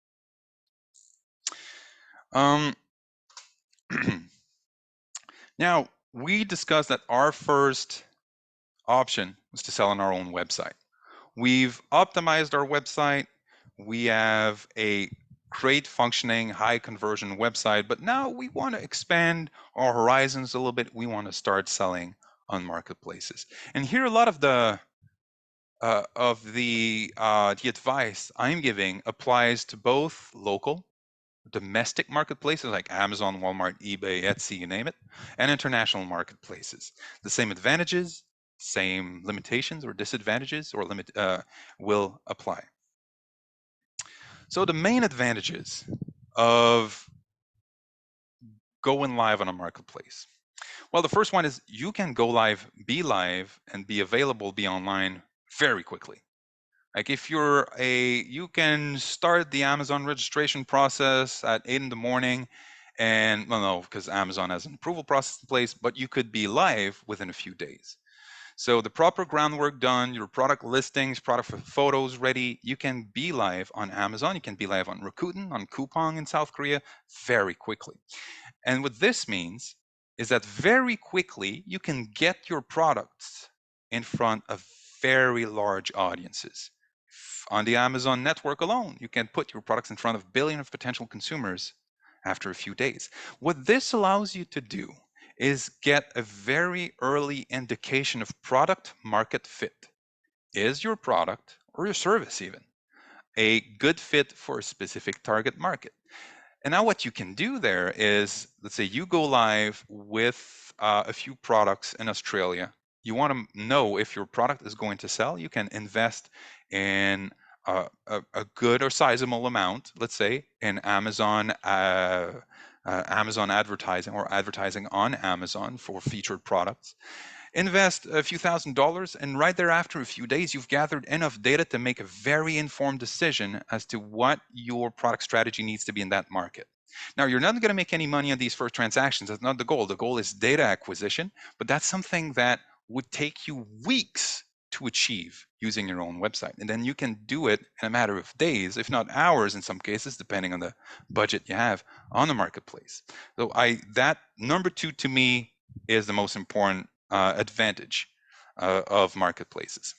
Now, we discussed that our first option was to sell on our own website. We've optimized our website. We have a great functioning, high conversion website, but now we want to expand our horizons a little bit. We want to start selling on marketplaces. And here, a lot of the advice I'm giving applies to both local, domestic marketplaces like Amazon, Walmart, eBay, Etsy, you name it, and international marketplaces. The same advantages, same limitations or disadvantages or will apply. So the main advantages of going live on a marketplace. Well, the first one is you can go live, and be available, be online very quickly. Like if you can start the Amazon registration process at 8 in the morning, and well, no, because Amazon has an approval process in place, but you could be live within a few days. So the proper groundwork done, your product listings, product photos ready, you can be live on Amazon. You can be live on Rakuten, on Coupang in South Korea very quickly. And what this means is that very quickly you can get your products in front of very large audiences. On the Amazon network alone, you can put your products in front of billions of potential consumers after a few days. What this allows you to do is get a very early indication of product market fit. Is your product or your service even a good fit for a specific target market? And now what you can do there is, let's say you go live with a few products in Australia. You want to know if your product is going to sell. You can invest in a good or sizable amount, let's say, in Amazon advertising or advertising on Amazon for featured products. Invest a few $1,000s, and right there after a few days, you've gathered enough data to make a very informed decision as to what your product strategy needs to be in that market. Now, you're not going to make any money on these first transactions. That's not the goal. The goal is data acquisition, but that's something that would take you weeks to achieve using your own website. And then you can do it in a matter of days, if not hours in some cases, depending on the budget you have on the marketplace. So that number two to me is the most important advantage of marketplaces.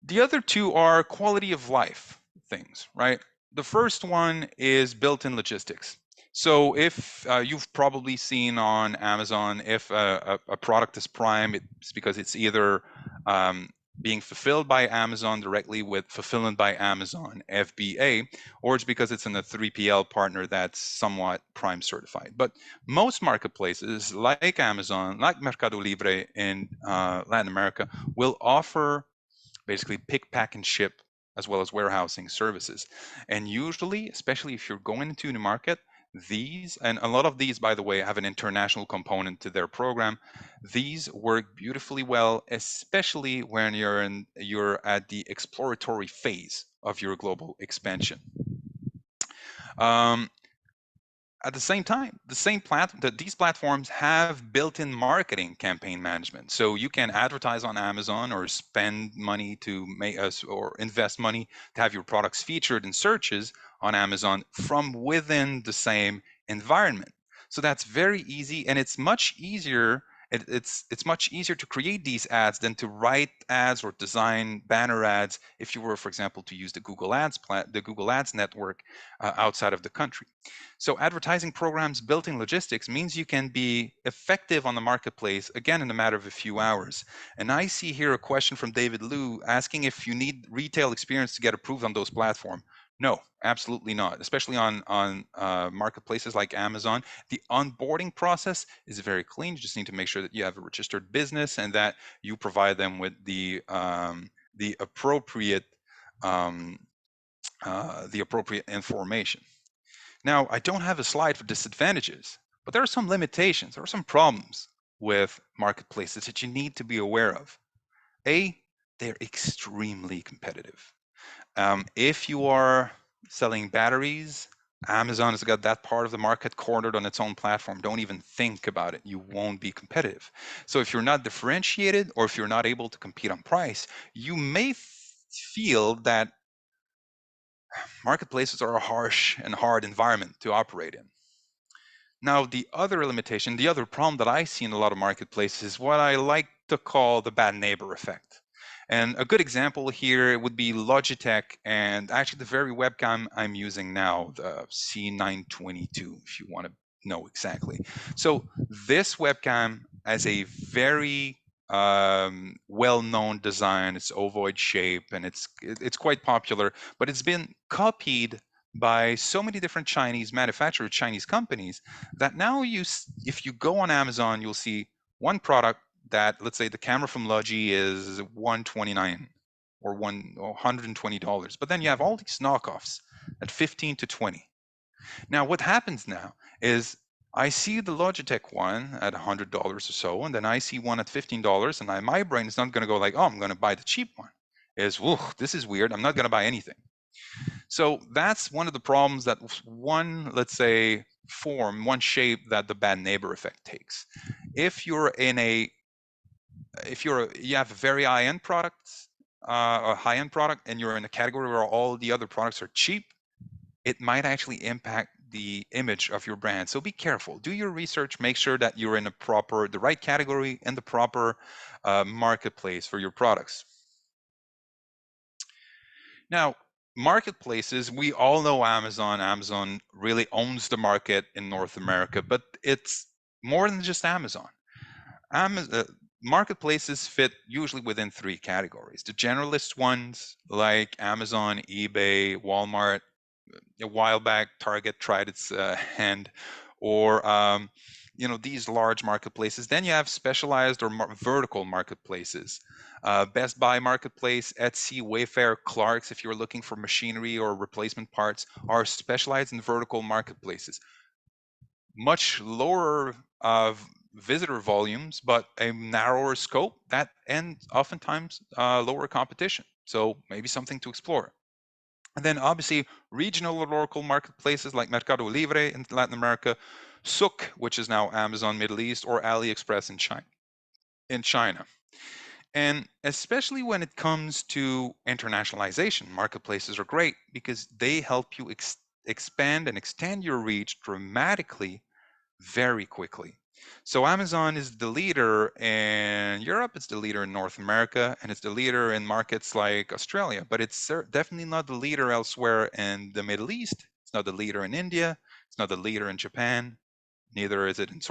The other two are quality of life things, right? The first one is built-in logistics. So if you've probably seen on Amazon, if a product is Prime, it's because it's either being fulfilled by Amazon directly with Fulfillment by Amazon, FBA, or it's because it's in a 3PL partner that's somewhat Prime certified. But most marketplaces like Amazon, like Mercado Libre in Latin America, will offer basically pick, pack, and ship, as well as warehousing services. And usually, especially if you're going into the market, these, and a lot of these, by the way, have an international component to their program. These work beautifully well, especially when you're at the exploratory phase of your global expansion. Um, at the same time, these platforms have built-in marketing campaign management. So you can advertise on Amazon or spend money to make us or invest money to have your products featured in searches on Amazon from within the same environment. So that's very easy, and it's much easier. It's much easier to create these ads than to write ads or design banner ads if you were, for example, to use the Google Ads network outside of the country. So advertising programs built in logistics means you can be effective on the marketplace, again, in a matter of a few hours. And I see here a question from David Liu asking if you need retail experience to get approved on those platforms. No, absolutely not. Especially on marketplaces like Amazon, the onboarding process is very clean. You just need to make sure that you have a registered business and that you provide them with the appropriate information. Now, I don't have a slide for disadvantages, but there are some limitations, there are some problems with marketplaces that you need to be aware of. A, they're extremely competitive. If you are selling batteries, Amazon has got that part of the market cornered on its own platform. Don't even think about it. You won't be competitive. So if you're not differentiated or if you're not able to compete on price, you may feel that marketplaces are a harsh and hard environment to operate in. Now, the other limitation, the other problem that I see in a lot of marketplaces is what I like to call the bad neighbor effect. And a good example here would be Logitech and actually the very webcam I'm using now, the C922, if you want to know exactly. So this webcam has a very well-known design. It's ovoid shape and it's quite popular, but it's been copied by so many different Chinese manufacturers, Chinese companies, that now if you go on Amazon, you'll see one product that, let's say the camera from Logi is $129 or $120, but then you have all these knockoffs at 15 to 20. Now, what happens now is I see the Logitech one at $100 or so, and then I see one at $15, and my brain is not going to go like, oh, I'm going to buy the cheap one. is, whoa, this is weird. I'm not going to buy anything. So that's one of the problems that one, let's say, one shape that the bad neighbor effect takes. If you're in a, if you have a very high-end products, a high-end product, and you're in a category where all the other products are cheap, it might actually impact the image of your brand. So be careful. Do your research. Make sure that you're in the right category and the proper marketplace for your products. Now, marketplaces, we all know Amazon. Amazon really owns the market in North America, but it's more than just Amazon. Marketplaces fit usually within three categories. The generalist ones like Amazon, eBay, Walmart. A while back, Target tried its hand, or these large marketplaces. Then you have specialized or vertical marketplaces. Best Buy Marketplace, Etsy, Wayfair, Clark's, if you're looking for machinery or replacement parts, are specialized in vertical marketplaces. Much lower visitor volumes, but a narrower scope, and oftentimes lower competition. So maybe something to explore. And then obviously regional or local marketplaces like Mercado Libre in Latin America, Souk, which is now Amazon Middle East, or AliExpress in China. And especially when it comes to internationalization, marketplaces are great because they help you expand and extend your reach dramatically very quickly. So Amazon is the leader in Europe, it's the leader in North America, and it's the leader in markets like Australia, but it's definitely not the leader elsewhere in the Middle East. It's not the leader in India. It's not the leader in Japan. Neither is it in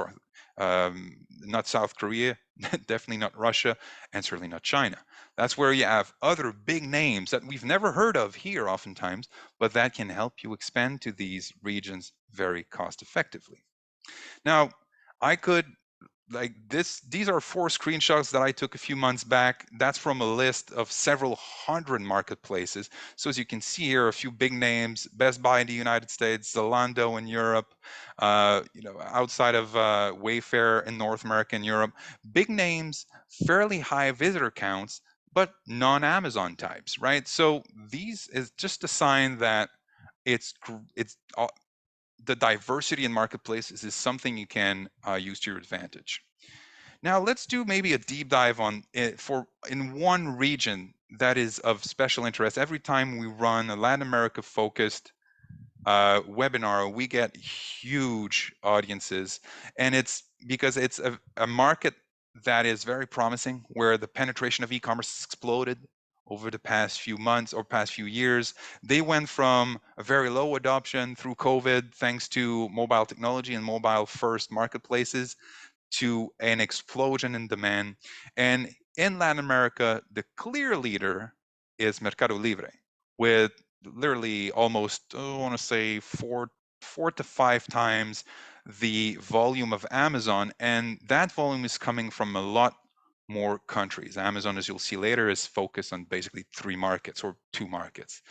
not South Korea, definitely not Russia, and certainly not China. That's where you have other big names that we've never heard of here oftentimes, but that can help you expand to these regions very cost effectively. Now, I could these are 4 screenshots that I took a few months back. That's from a list of several hundred marketplaces. So as you can see here, a few big names: Best Buy in the United States, Zalando in Europe, outside of Wayfair in North America and Europe. Big names, fairly high visitor counts, but non-Amazon types, right? So these is just a sign that it's the diversity in marketplaces is something you can use to your advantage. Now let's do maybe a deep dive on it in one region that is of special interest. Every time we run a Latin America focused webinar, we get huge audiences, and it's because it's a market that is very promising, where the penetration of e-commerce has exploded over the past few months or past few years. They went from a very low adoption through COVID, thanks to mobile technology and mobile first marketplaces, to an explosion in demand. And in Latin America, the clear leader is Mercado Libre, with literally almost, I want to say, four to 5 times the volume of Amazon. And that volume is coming from a lot more countries. Amazon, as you'll see later, is focused on basically 3 markets or 2 markets.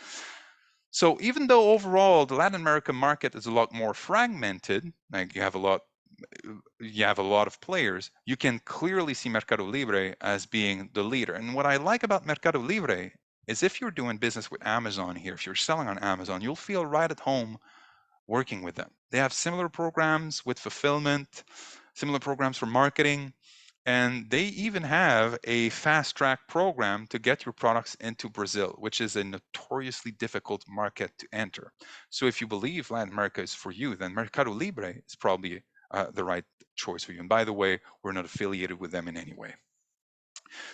So even though overall the Latin American market is a lot more fragmented, like you have a lot of players, you can clearly see Mercado Libre as being the leader. And what I like about Mercado Libre is if you're doing business with Amazon here, if you're selling on Amazon, you'll feel right at home working with them. They have similar programs with fulfillment, similar programs for marketing, and they even have a fast track program to get your products into Brazil, which is a notoriously difficult market to enter. So if you believe Latin America is for you, then Mercado Libre is probably the right choice for you. And by the way, we're not affiliated with them in any way.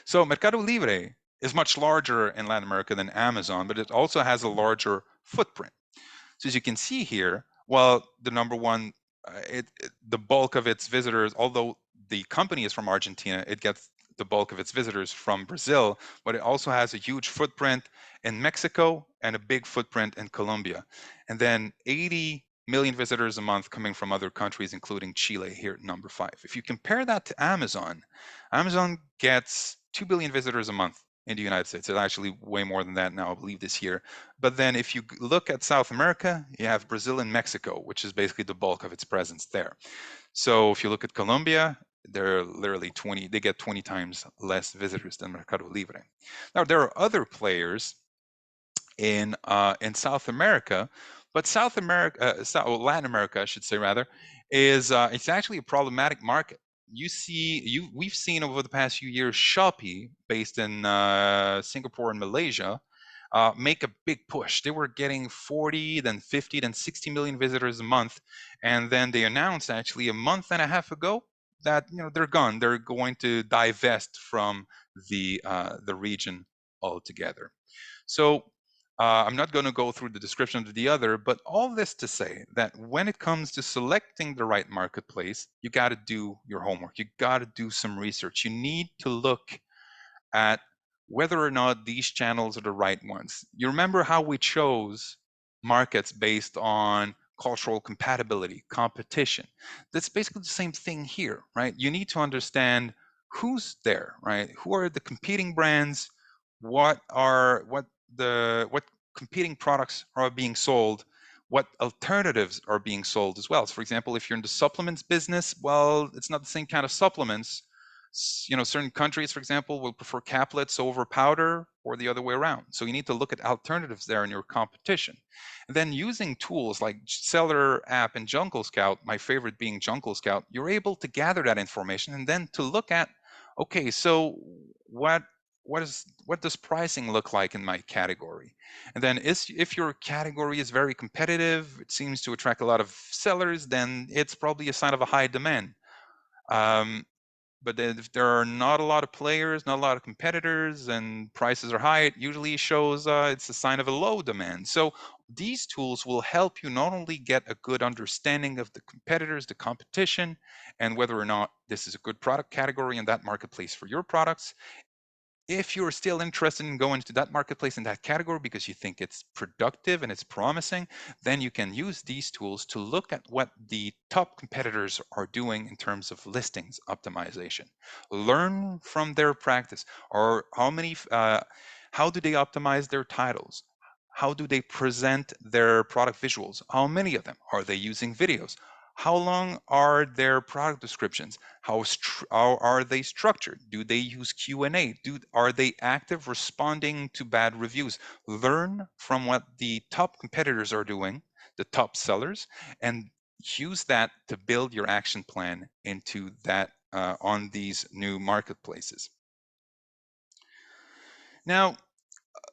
So Mercado Libre is much larger in Latin America than Amazon, but it also has a larger footprint. So as you can see here, well, the number one, the bulk of its visitors, although the company is from Argentina, it gets the bulk of its visitors from Brazil, but it also has a huge footprint in Mexico and a big footprint in Colombia. And then 80 million visitors a month coming from other countries, including Chile here at number 5. If you compare that to Amazon, Amazon gets 2 billion visitors a month in the United States. It's actually way more than that now, I believe, this year. But then if you look at South America, you have Brazil and Mexico, which is basically the bulk of its presence there. So if you look at Colombia, they're literally 20, they get 20 times less visitors than Mercado Libre. Now, there are other players in South America, but South America, Latin America, I should say rather, is it's actually a problematic market. We've seen over the past few years Shopee, based in Singapore and Malaysia, make a big push. They were getting 40, then 50, then 60 million visitors a month, and then they announced actually a month and a half ago that they're gone. They're going to divest from the region altogether. So I'm not going to go through the description of the other, but all this to say that when it comes to selecting the right marketplace, you got to do your homework. You got to do some research. You need to look at whether or not these channels are the right ones. You remember how we chose markets based on cultural compatibility, competition. That's basically the same thing here, right? You need to understand who's there, right? Who are the competing brands? What competing products are being sold? What alternatives are being sold as well? So for example, if you're in the supplements business, well, it's not the same kind of supplements. Certain countries, for example, will prefer caplets over powder or the other way around. So you need to look at alternatives there in your competition. And then using tools like Seller app and Jungle Scout, my favorite being Jungle Scout, you're able to gather that information and then to look at, okay, so what does pricing look like in my category? And then if your category is very competitive, it seems to attract a lot of sellers, then it's probably a sign of a high demand. But then if there are not a lot of players, not a lot of competitors, and prices are high, it usually shows it's a sign of a low demand. So these tools will help you not only get a good understanding of the competitors, the competition, and whether or not this is a good product category in that marketplace for your products. If you're still interested in going to that marketplace in that category because you think it's productive and it's promising, then you can use these tools to look at what the top competitors are doing in terms of listings optimization. Learn from their practice, or how do they optimize their titles? How do they present their product visuals? How many of them? Are they using videos? How long are their product descriptions? How are they structured? Do they use Q&A? Are they active responding to bad reviews? Learn from what the top competitors are doing, the top sellers, and use that to build your action plan into that on these new marketplaces. Now,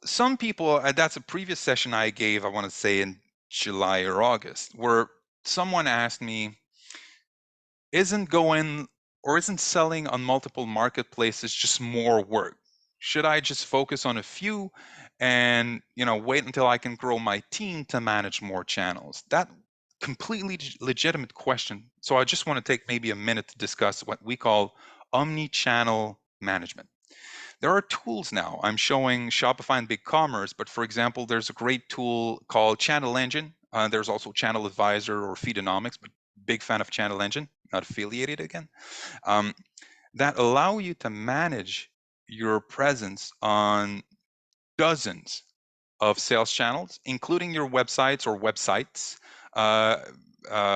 some people, that's a previous session I gave, I want to say in July or August, where someone asked me, isn't selling on multiple marketplaces just more work? Should I just focus on a few and wait until I can grow my team to manage more channels? That completely legitimate question. So I just want to take maybe a minute to discuss what we call omni-channel management. There are tools now. I'm showing Shopify and BigCommerce, but for example, there's a great tool called Channel Engine. There's also Channel Advisor or Feedonomics, but big fan of Channel Engine, not affiliated again, um, that allow you to manage your presence on dozens of sales channels, including your websites or websites, uh,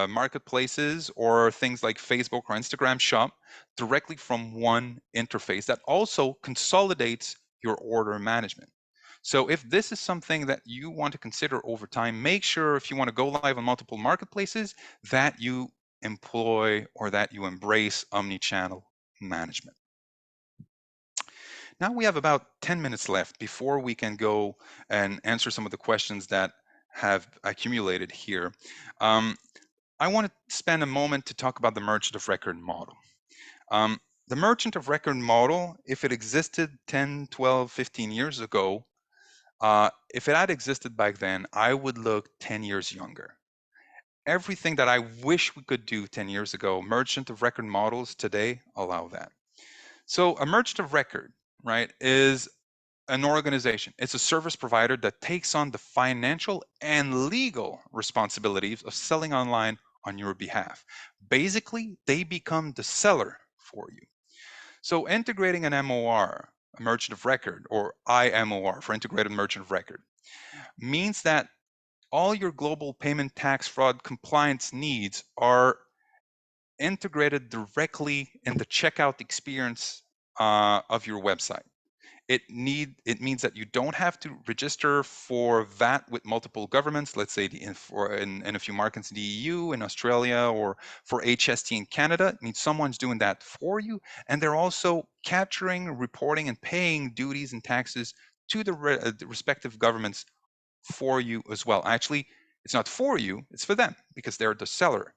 marketplaces, or things like Facebook or Instagram Shop directly from one interface that also consolidates your order management. So if this is something that you want to consider over time, make sure if you want to go live on multiple marketplaces that you employ or that you embrace omni-channel management. Now we have about 10 minutes left before we can go and answer some of the questions that have accumulated here. Um, I want to spend a moment to talk about the merchant of record model. The merchant of record model, if it existed 10, 12, 15 years ago, if it had existed back then, I would look 10 years younger. Everything that I wish we could do 10 years ago, merchant of record models today allow that. So a merchant of record, right, is an organization. It's a service provider that takes on the financial and legal responsibilities of selling online on your behalf. Basically, they become the seller for you. So integrating an MOR, a merchant of record, or IMOR for integrated merchant of record, means that all your global payment tax fraud compliance needs are integrated directly in the checkout experience of your website. It means that you don't have to register for VAT with multiple governments. Let's say in a few markets in the EU, in Australia, or for HST in Canada. It means someone's doing that for you, and they're also capturing, reporting, and paying duties and taxes to the respective governments for you as well. Actually, it's not for you; it's for them because they're the seller.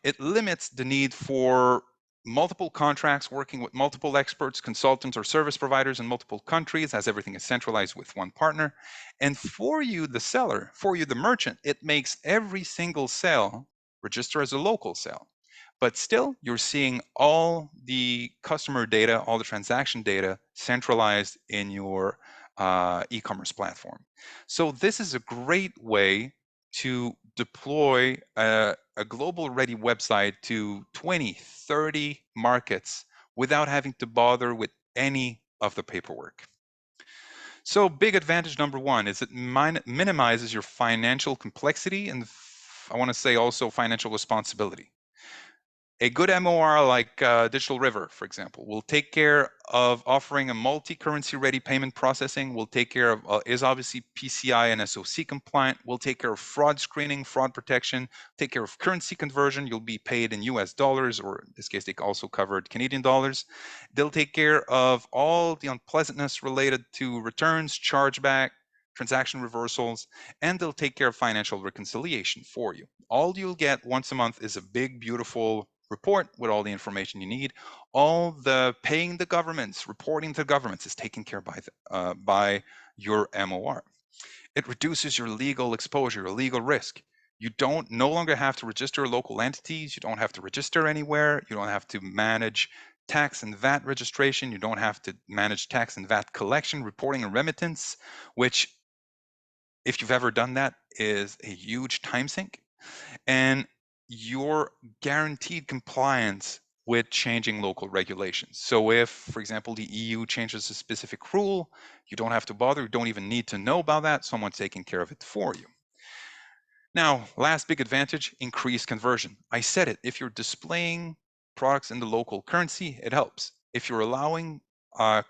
It limits the need for multiple contracts working with multiple experts, consultants, or service providers in multiple countries, as everything is centralized with one partner. And for you, the seller, for you, the merchant, it makes every single sale register as a local sale. But still, you're seeing all the customer data, all the transaction data centralized in your e-commerce platform. So this is a great way to deploy a global ready website to 20, 30 markets without having to bother with any of the paperwork. So big advantage number one is it minimizes your financial complexity and I want to say also financial responsibility. A good MOR like Digital River, for example, will take care of offering a multi-currency ready payment processing, will take care of, is obviously PCI and SOC compliant, will take care of fraud screening, fraud protection, take care of currency conversion. You'll be paid in US dollars, or in this case, they also covered Canadian dollars. They'll take care of all the unpleasantness related to returns, chargeback, transaction reversals, and they'll take care of financial reconciliation for you. All you'll get once a month is a big, beautiful report with all the information you need. All the paying the governments, reporting to the governments is taken care by your MOR. It reduces your legal exposure, your legal risk. You don't no longer have to register local entities. You don't have to register anywhere. You don't have to manage tax and VAT registration. You don't have to manage tax and VAT collection, reporting, and remittance, which, if you've ever done that, is a huge time sink. And you're guaranteed compliance with changing local regulations. So if, for example, the EU changes a specific rule, you don't have to bother, you don't even need to know about that. Someone's taking care of it for you. Now, last big advantage, increased conversion. I said it, if you're displaying products in the local currency, it helps. If you're allowing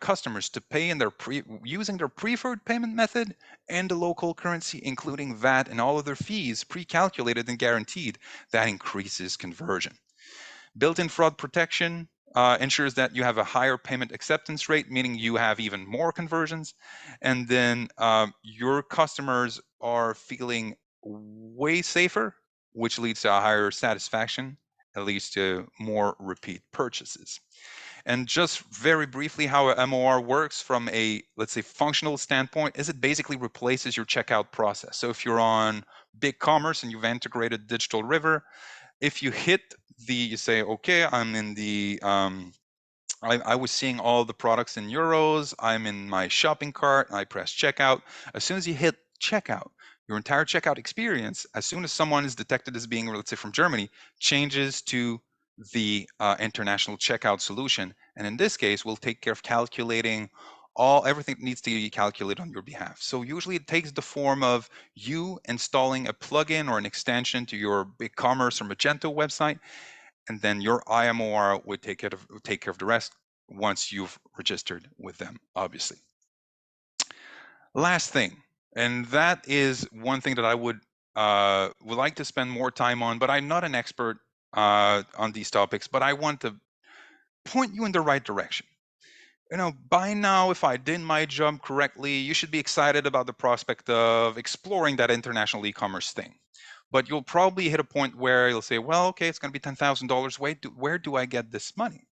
customers to pay in using their preferred payment method and the local currency, including VAT and all of their fees pre-calculated and guaranteed, that increases conversion. Built-in fraud protection ensures that you have a higher payment acceptance rate, meaning you have even more conversions. And then your customers are feeling way safer, which leads to a higher satisfaction. It leads to more repeat purchases. And just very briefly, how a MOR works from a, let's say, functional standpoint is it basically replaces your checkout process. So if you're on BigCommerce and you've integrated Digital River, if you hit you say, okay, I'm in the, I was seeing all the products in euros, I'm in my shopping cart, I press checkout. As soon as you hit checkout, your entire checkout experience, as soon as someone is detected as being, let's say, from Germany, changes to the international checkout solution. And in this case, we'll take care of calculating everything that needs to be calculated on your behalf. So usually it takes the form of you installing a plugin or an extension to your BigCommerce or Magento website, and then your IMOR would take care of the rest once you've registered with them, obviously. Last thing, and that is one thing that I would like to spend more time on, but I'm not an expert on these topics, but I want to point you in the right direction. By now, if I did my job correctly, you should be excited about the prospect of exploring that international e-commerce thing. But you'll probably hit a point where you'll say, well, okay, it's going to be $10,000. Where do I get this money?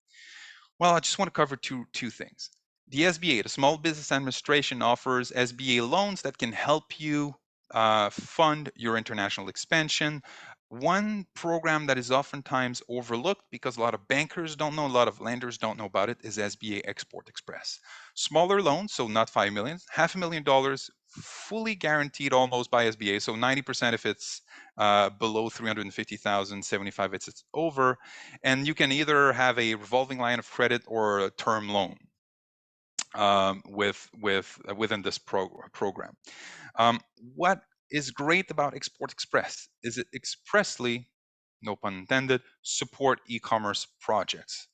Well, I just want to cover two things. The SBA, the Small Business Administration, offers SBA loans that can help you fund your international expansion. One program that is oftentimes overlooked because a lot of bankers don't know, a lot of lenders don't know about it, is SBA Export Express. Smaller loans, so not 5 million, $500,000, fully guaranteed almost by SBA. So 90% if it's below 350,000, 75 it's over. And you can either have a revolving line of credit or a term loan within this program. What is great about Export Express is it expressly no pun intended, support e-commerce projects.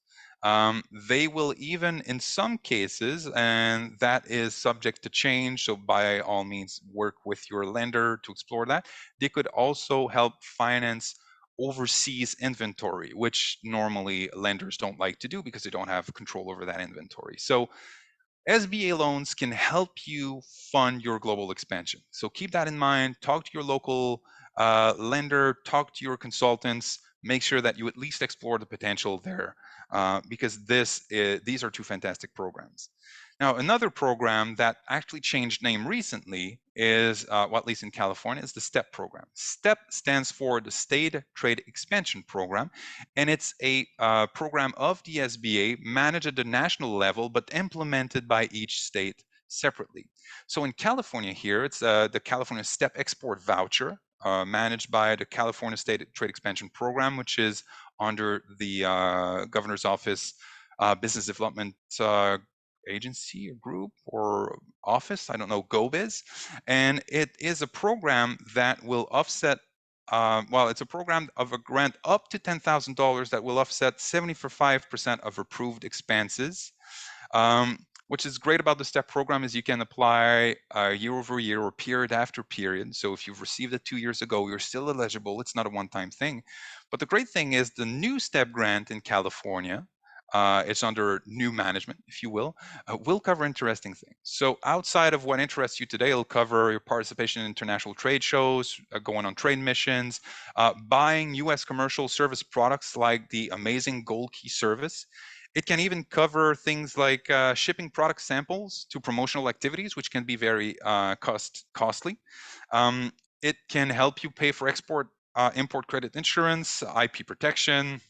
They will even, in some cases, and that is subject to change, so by all means, work with your lender to explore that. They could also help finance overseas inventory, which normally lenders don't like to do because they don't have control over that inventory. So SBA loans can help you fund your global expansion. So keep that in mind. Talk to your local lender, talk to your consultants, make sure that you at least explore the potential there, because these are two fantastic programs. Now, another program that actually changed name recently is, well, at least in California, is the STEP program. STEP stands for the State Trade Expansion Program, and it's a program of the SBA managed at the national level, but implemented by each state separately. So in California here, it's the California STEP Export Voucher, managed by the California State Trade Expansion Program, which is under the Governor's Office Business Development Agency or group or office, I don't know, GoBiz. And it is a program that will offset well, it's a program of a grant up to $10,000 that will offset 75% of approved expenses. Which is great about the STEP program is you can apply year over year or period after period. So if you've received it 2 years ago, you're still eligible. It's not a one-time thing. But the great thing is the new STEP grant in California, it's under new management, if you will cover interesting things. So outside of what interests you today, it'll cover your participation in international trade shows, going on trade missions, buying U.S. commercial service products like the amazing Gold Key service. It can even cover things like shipping product samples to promotional activities, which can be very costly. It can help you pay for import credit insurance, IP protection,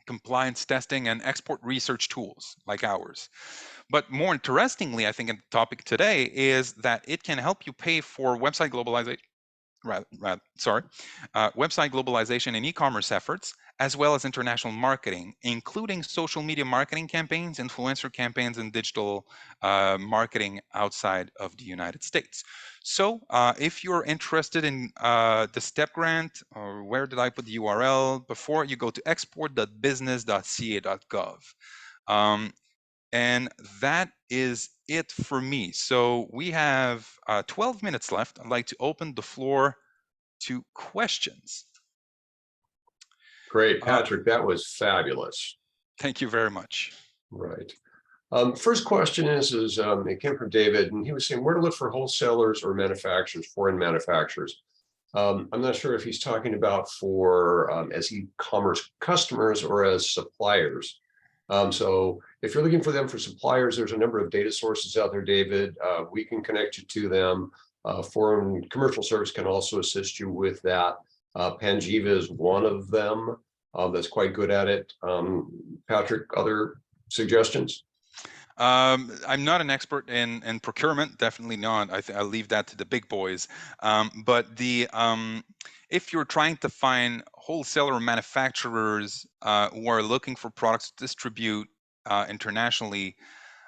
compliance testing, and export research tools like ours. But more interestingly, I think, in the topic today is that it can help you pay for website globalization. Website globalization and e-commerce efforts, as well as international marketing, including social media marketing campaigns, influencer campaigns, and digital marketing outside of the United States. So if you're interested in the STEP grant, or where did I put the URL before, you go to export.business.ca.gov. And that is it for me. So we have 12 minutes left. I'd like to open the floor to questions. Great, Patrick, that was fabulous. Thank you very much. Right. First question is it came from David, and he was saying where to look for wholesalers or manufacturers, foreign manufacturers. I'm not sure if he's talking about for as e-commerce customers or as suppliers. So if you're looking for them for suppliers, there's a number of data sources out there, David. We can connect you to them. Foreign commercial service can also assist you with that. Panjiva is one of them that's quite good at it. Patrick, other suggestions? I'm not an expert in procurement, definitely not. I'll leave that to the big boys. But if you're trying to find wholesaler manufacturers who are looking for products to distribute internationally,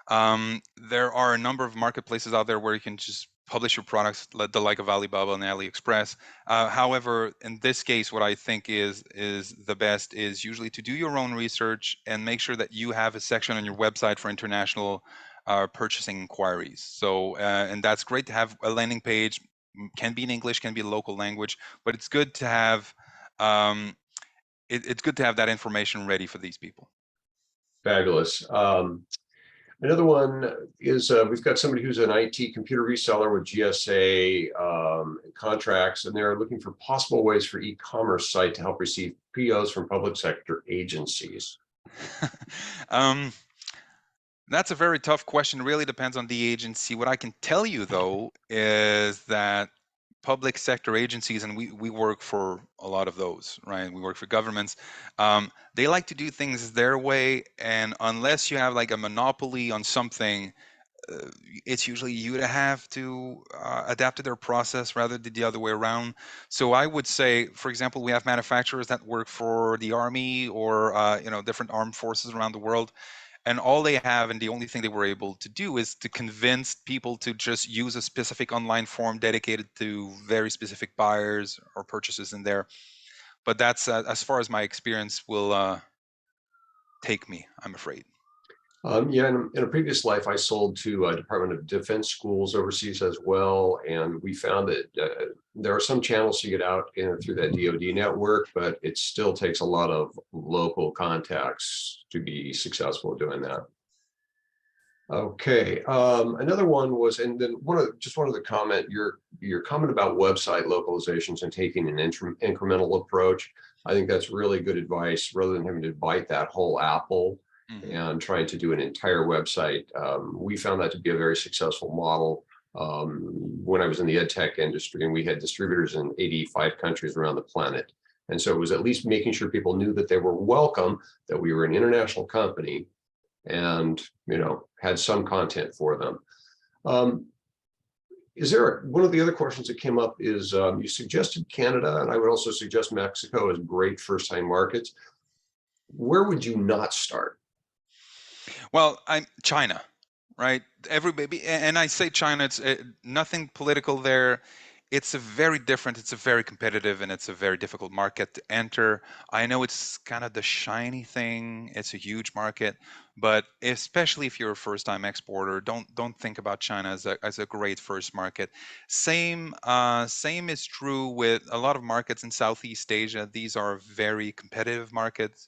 there are a number of marketplaces out there where you can just publish your products, the like of Alibaba and AliExpress. However, in this case, what I think is the best is usually to do your own research and make sure that you have a section on your website for international purchasing inquiries. So, and that's great to have a landing page. Can be in English, can be a local language, but it's good to have it's good to have that information ready for these people. Fabulous. Another one is we've got somebody who's an IT computer reseller with GSA contracts, and they're looking for possible ways for e-commerce site to help receive POs from public sector agencies. That's a very tough question. It really depends on the agency. What I can tell you, though, is that public sector agencies, and we work for a lot of those, right? We work for governments. They like to do things their way, and unless you have like a monopoly on something, it's usually you that have to adapt to their process rather than the other way around. So I would say, for example, we have manufacturers that work for the army or different armed forces around the world, and all they have and the only thing they were able to do is to convince people to just use a specific online form dedicated to very specific buyers or purchases in there. but that's as far as my experience will take me, I'm afraid. Yeah, in a previous life, I sold to Department of Defense schools overseas as well, and we found that there are some channels to get out through that DoD network, but it still takes a lot of local contacts to be successful at doing that. Okay, another one was, and then just one of the comment, your comment about website localizations and taking an incremental approach. I think that's really good advice rather than having to bite that whole apple Hmm. and trying to do an entire website. We found that to be a very successful model when I was in the ed tech industry, and we had distributors in 85 countries around the planet. And so it was at least making sure people knew that they were welcome, that we were an international company, and had some content for them. Um, is there one of the other questions that came up is you suggested Canada, and I would also suggest Mexico as great first-time markets. Where would you not start? Well, I'm China, right? Everybody, and I say China. It's nothing political there. It's a very different. It's a very competitive, and it's a very difficult market to enter. I know it's kind of the shiny thing. It's a huge market, but especially if you're a first-time exporter, don't think about China as a great first market. Same is true with a lot of markets in Southeast Asia. These are very competitive markets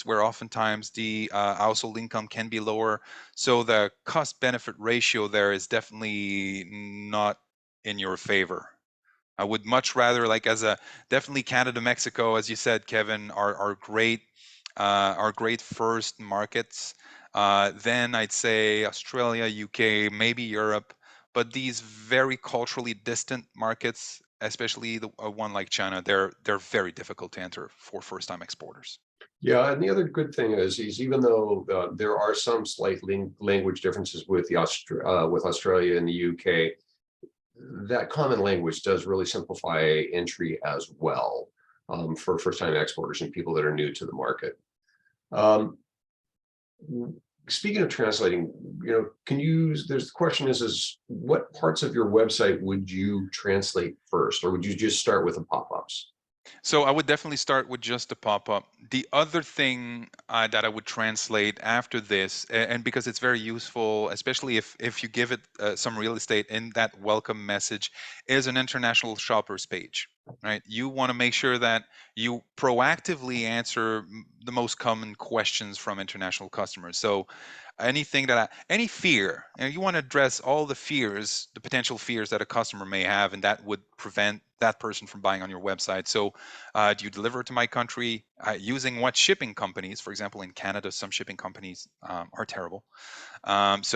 where oftentimes the household income can be lower. So the cost benefit ratio there is definitely not in your favor. I would much rather, like, as a definitely Canada, Mexico, as you said, Kevin, are great first markets. Then I'd say Australia, UK, maybe Europe, but these very culturally distant markets, especially the one like China, they're very difficult to enter for first-time exporters. Yeah, and the other good thing is even though there are some slight language differences with with Australia and the UK, that common language does really simplify entry as well for first-time exporters and people that are new to the market. Um, Speaking of translating, can you, there's the question is what parts of your website would you translate first, or would you just start with the pop-ups? So I would definitely start with just the pop-up. The other thing that I would translate after this, and because it's very useful, especially if you give it some real estate in that welcome message, is an international shoppers page. Right? You want to make sure that you proactively answer the most common questions from international customers. So anything any fear, you want to address all the fears, the potential fears that a customer may have, and that would prevent that person from buying on your website. So do you deliver to my country? Using what shipping companies? For example, in Canada, some shipping companies are terrible. What's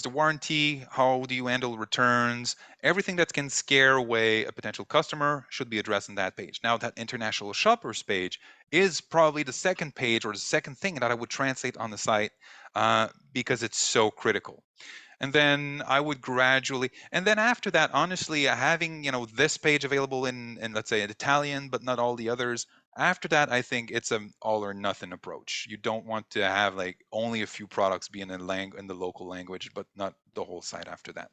the warranty? How do you handle returns? Everything that can scare away a potential customer should be addressed on that page. Now, that international shoppers page is probably the second page or the second thing that I would translate on the site because it's so critical. And then I would gradually, and then after that, honestly, having this page available in let's say in Italian but not all the others, after that I think it's an all or nothing approach. You don't want to have like only a few products be in the local language but not the whole site after that.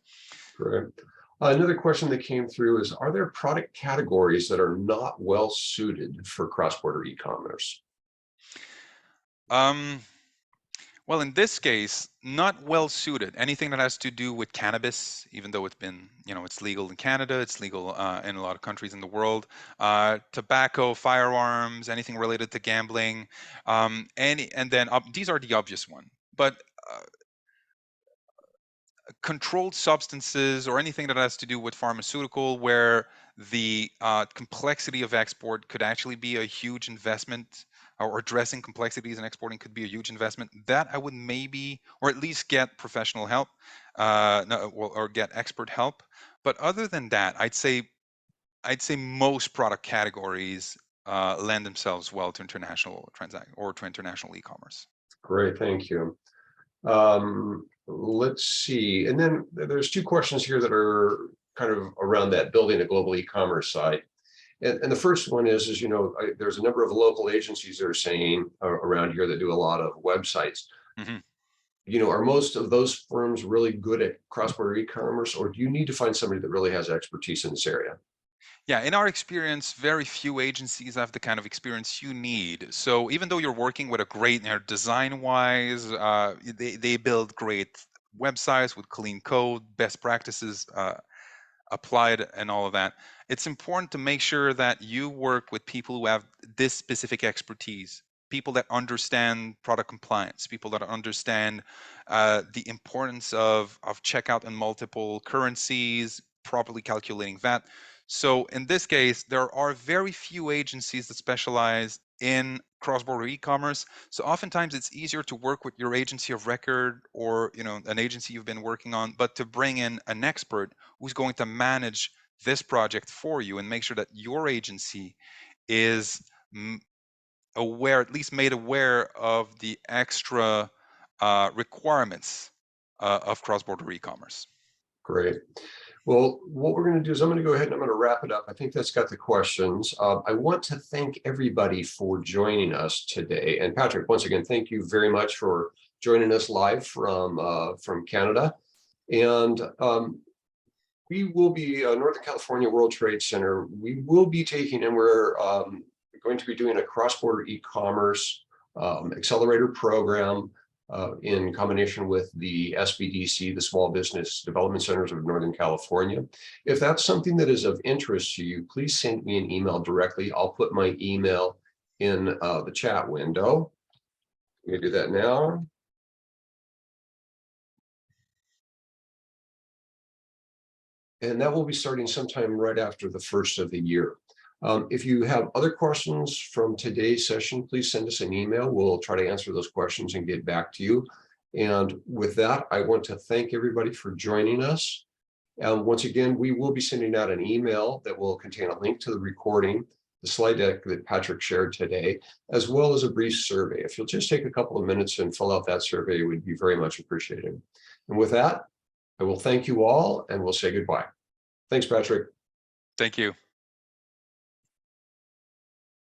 Correct. Another question that came through is, are there product categories that are not well suited for cross-border e-commerce? um Well, in this case, not well suited. Anything that has to do with cannabis, even though it's legal in Canada, it's legal in a lot of countries in the world. Tobacco, firearms, anything related to gambling, and then these are the obvious one. But uh, controlled substances or anything that has to do with pharmaceutical, where the complexity of export could actually be a huge investment, or addressing complexities in exporting could be a huge investment, that I would maybe, or at least get professional help, no, or get expert help. But other than that, I'd say most product categories lend themselves well to international transaction or to international e-commerce. Great, thank you. Let's see. And then there's two questions here that are kind of around that building a global e-commerce site. And the first one is there's a number of local agencies that are saying around here that do a lot of websites. Mhm. Are most of those firms really good at cross-border e-commerce, or do you need to find somebody that really has expertise in this area? Yeah, in our experience, very few agencies have the kind of experience you need. So even though you're working with a great, design-wise, they build great websites with clean code, best practices, applied and all of that, it's important to make sure that you work with people who have this specific expertise, people that understand product compliance, people that understand the importance of checkout in multiple currencies, properly calculating that. So in this case, there are very few agencies that specialize in cross-border e-commerce. So oftentimes it's easier to work with your agency of record, or an agency you've been working on, but to bring in an expert who's going to manage this project for you and make sure that your agency is aware, at least made aware of the extra requirements of cross-border e-commerce. Great. Well, what we're going to do is I'm going to go ahead and I'm going to wrap it up. I think that's got the questions. I want to thank everybody for joining us today. And Patrick, once again, thank you very much for joining us live from Canada. And we will be Northern California World Trade Center. We will be taking, and we're going to be doing a cross-border e-commerce accelerator program in combination with the SBDC, the Small Business Development Centers of Northern California. If that's something that is of interest to you, please send me an email directly. I'll put my email in the chat window. Let me do that now. And that will be starting sometime right after the first of the year. If you have other questions from today's session, please send us an email. We'll try to answer those questions and get back to you. And with that, I want to thank everybody for joining us. Once again, we will be sending out an email that will contain a link to the recording, the slide deck that Patrick shared today, as well as a brief survey. If you'll just take a couple of minutes and fill out that survey, it would be very much appreciated. And with that, I will thank you all and we'll say goodbye. Thanks, Patrick. Thank you.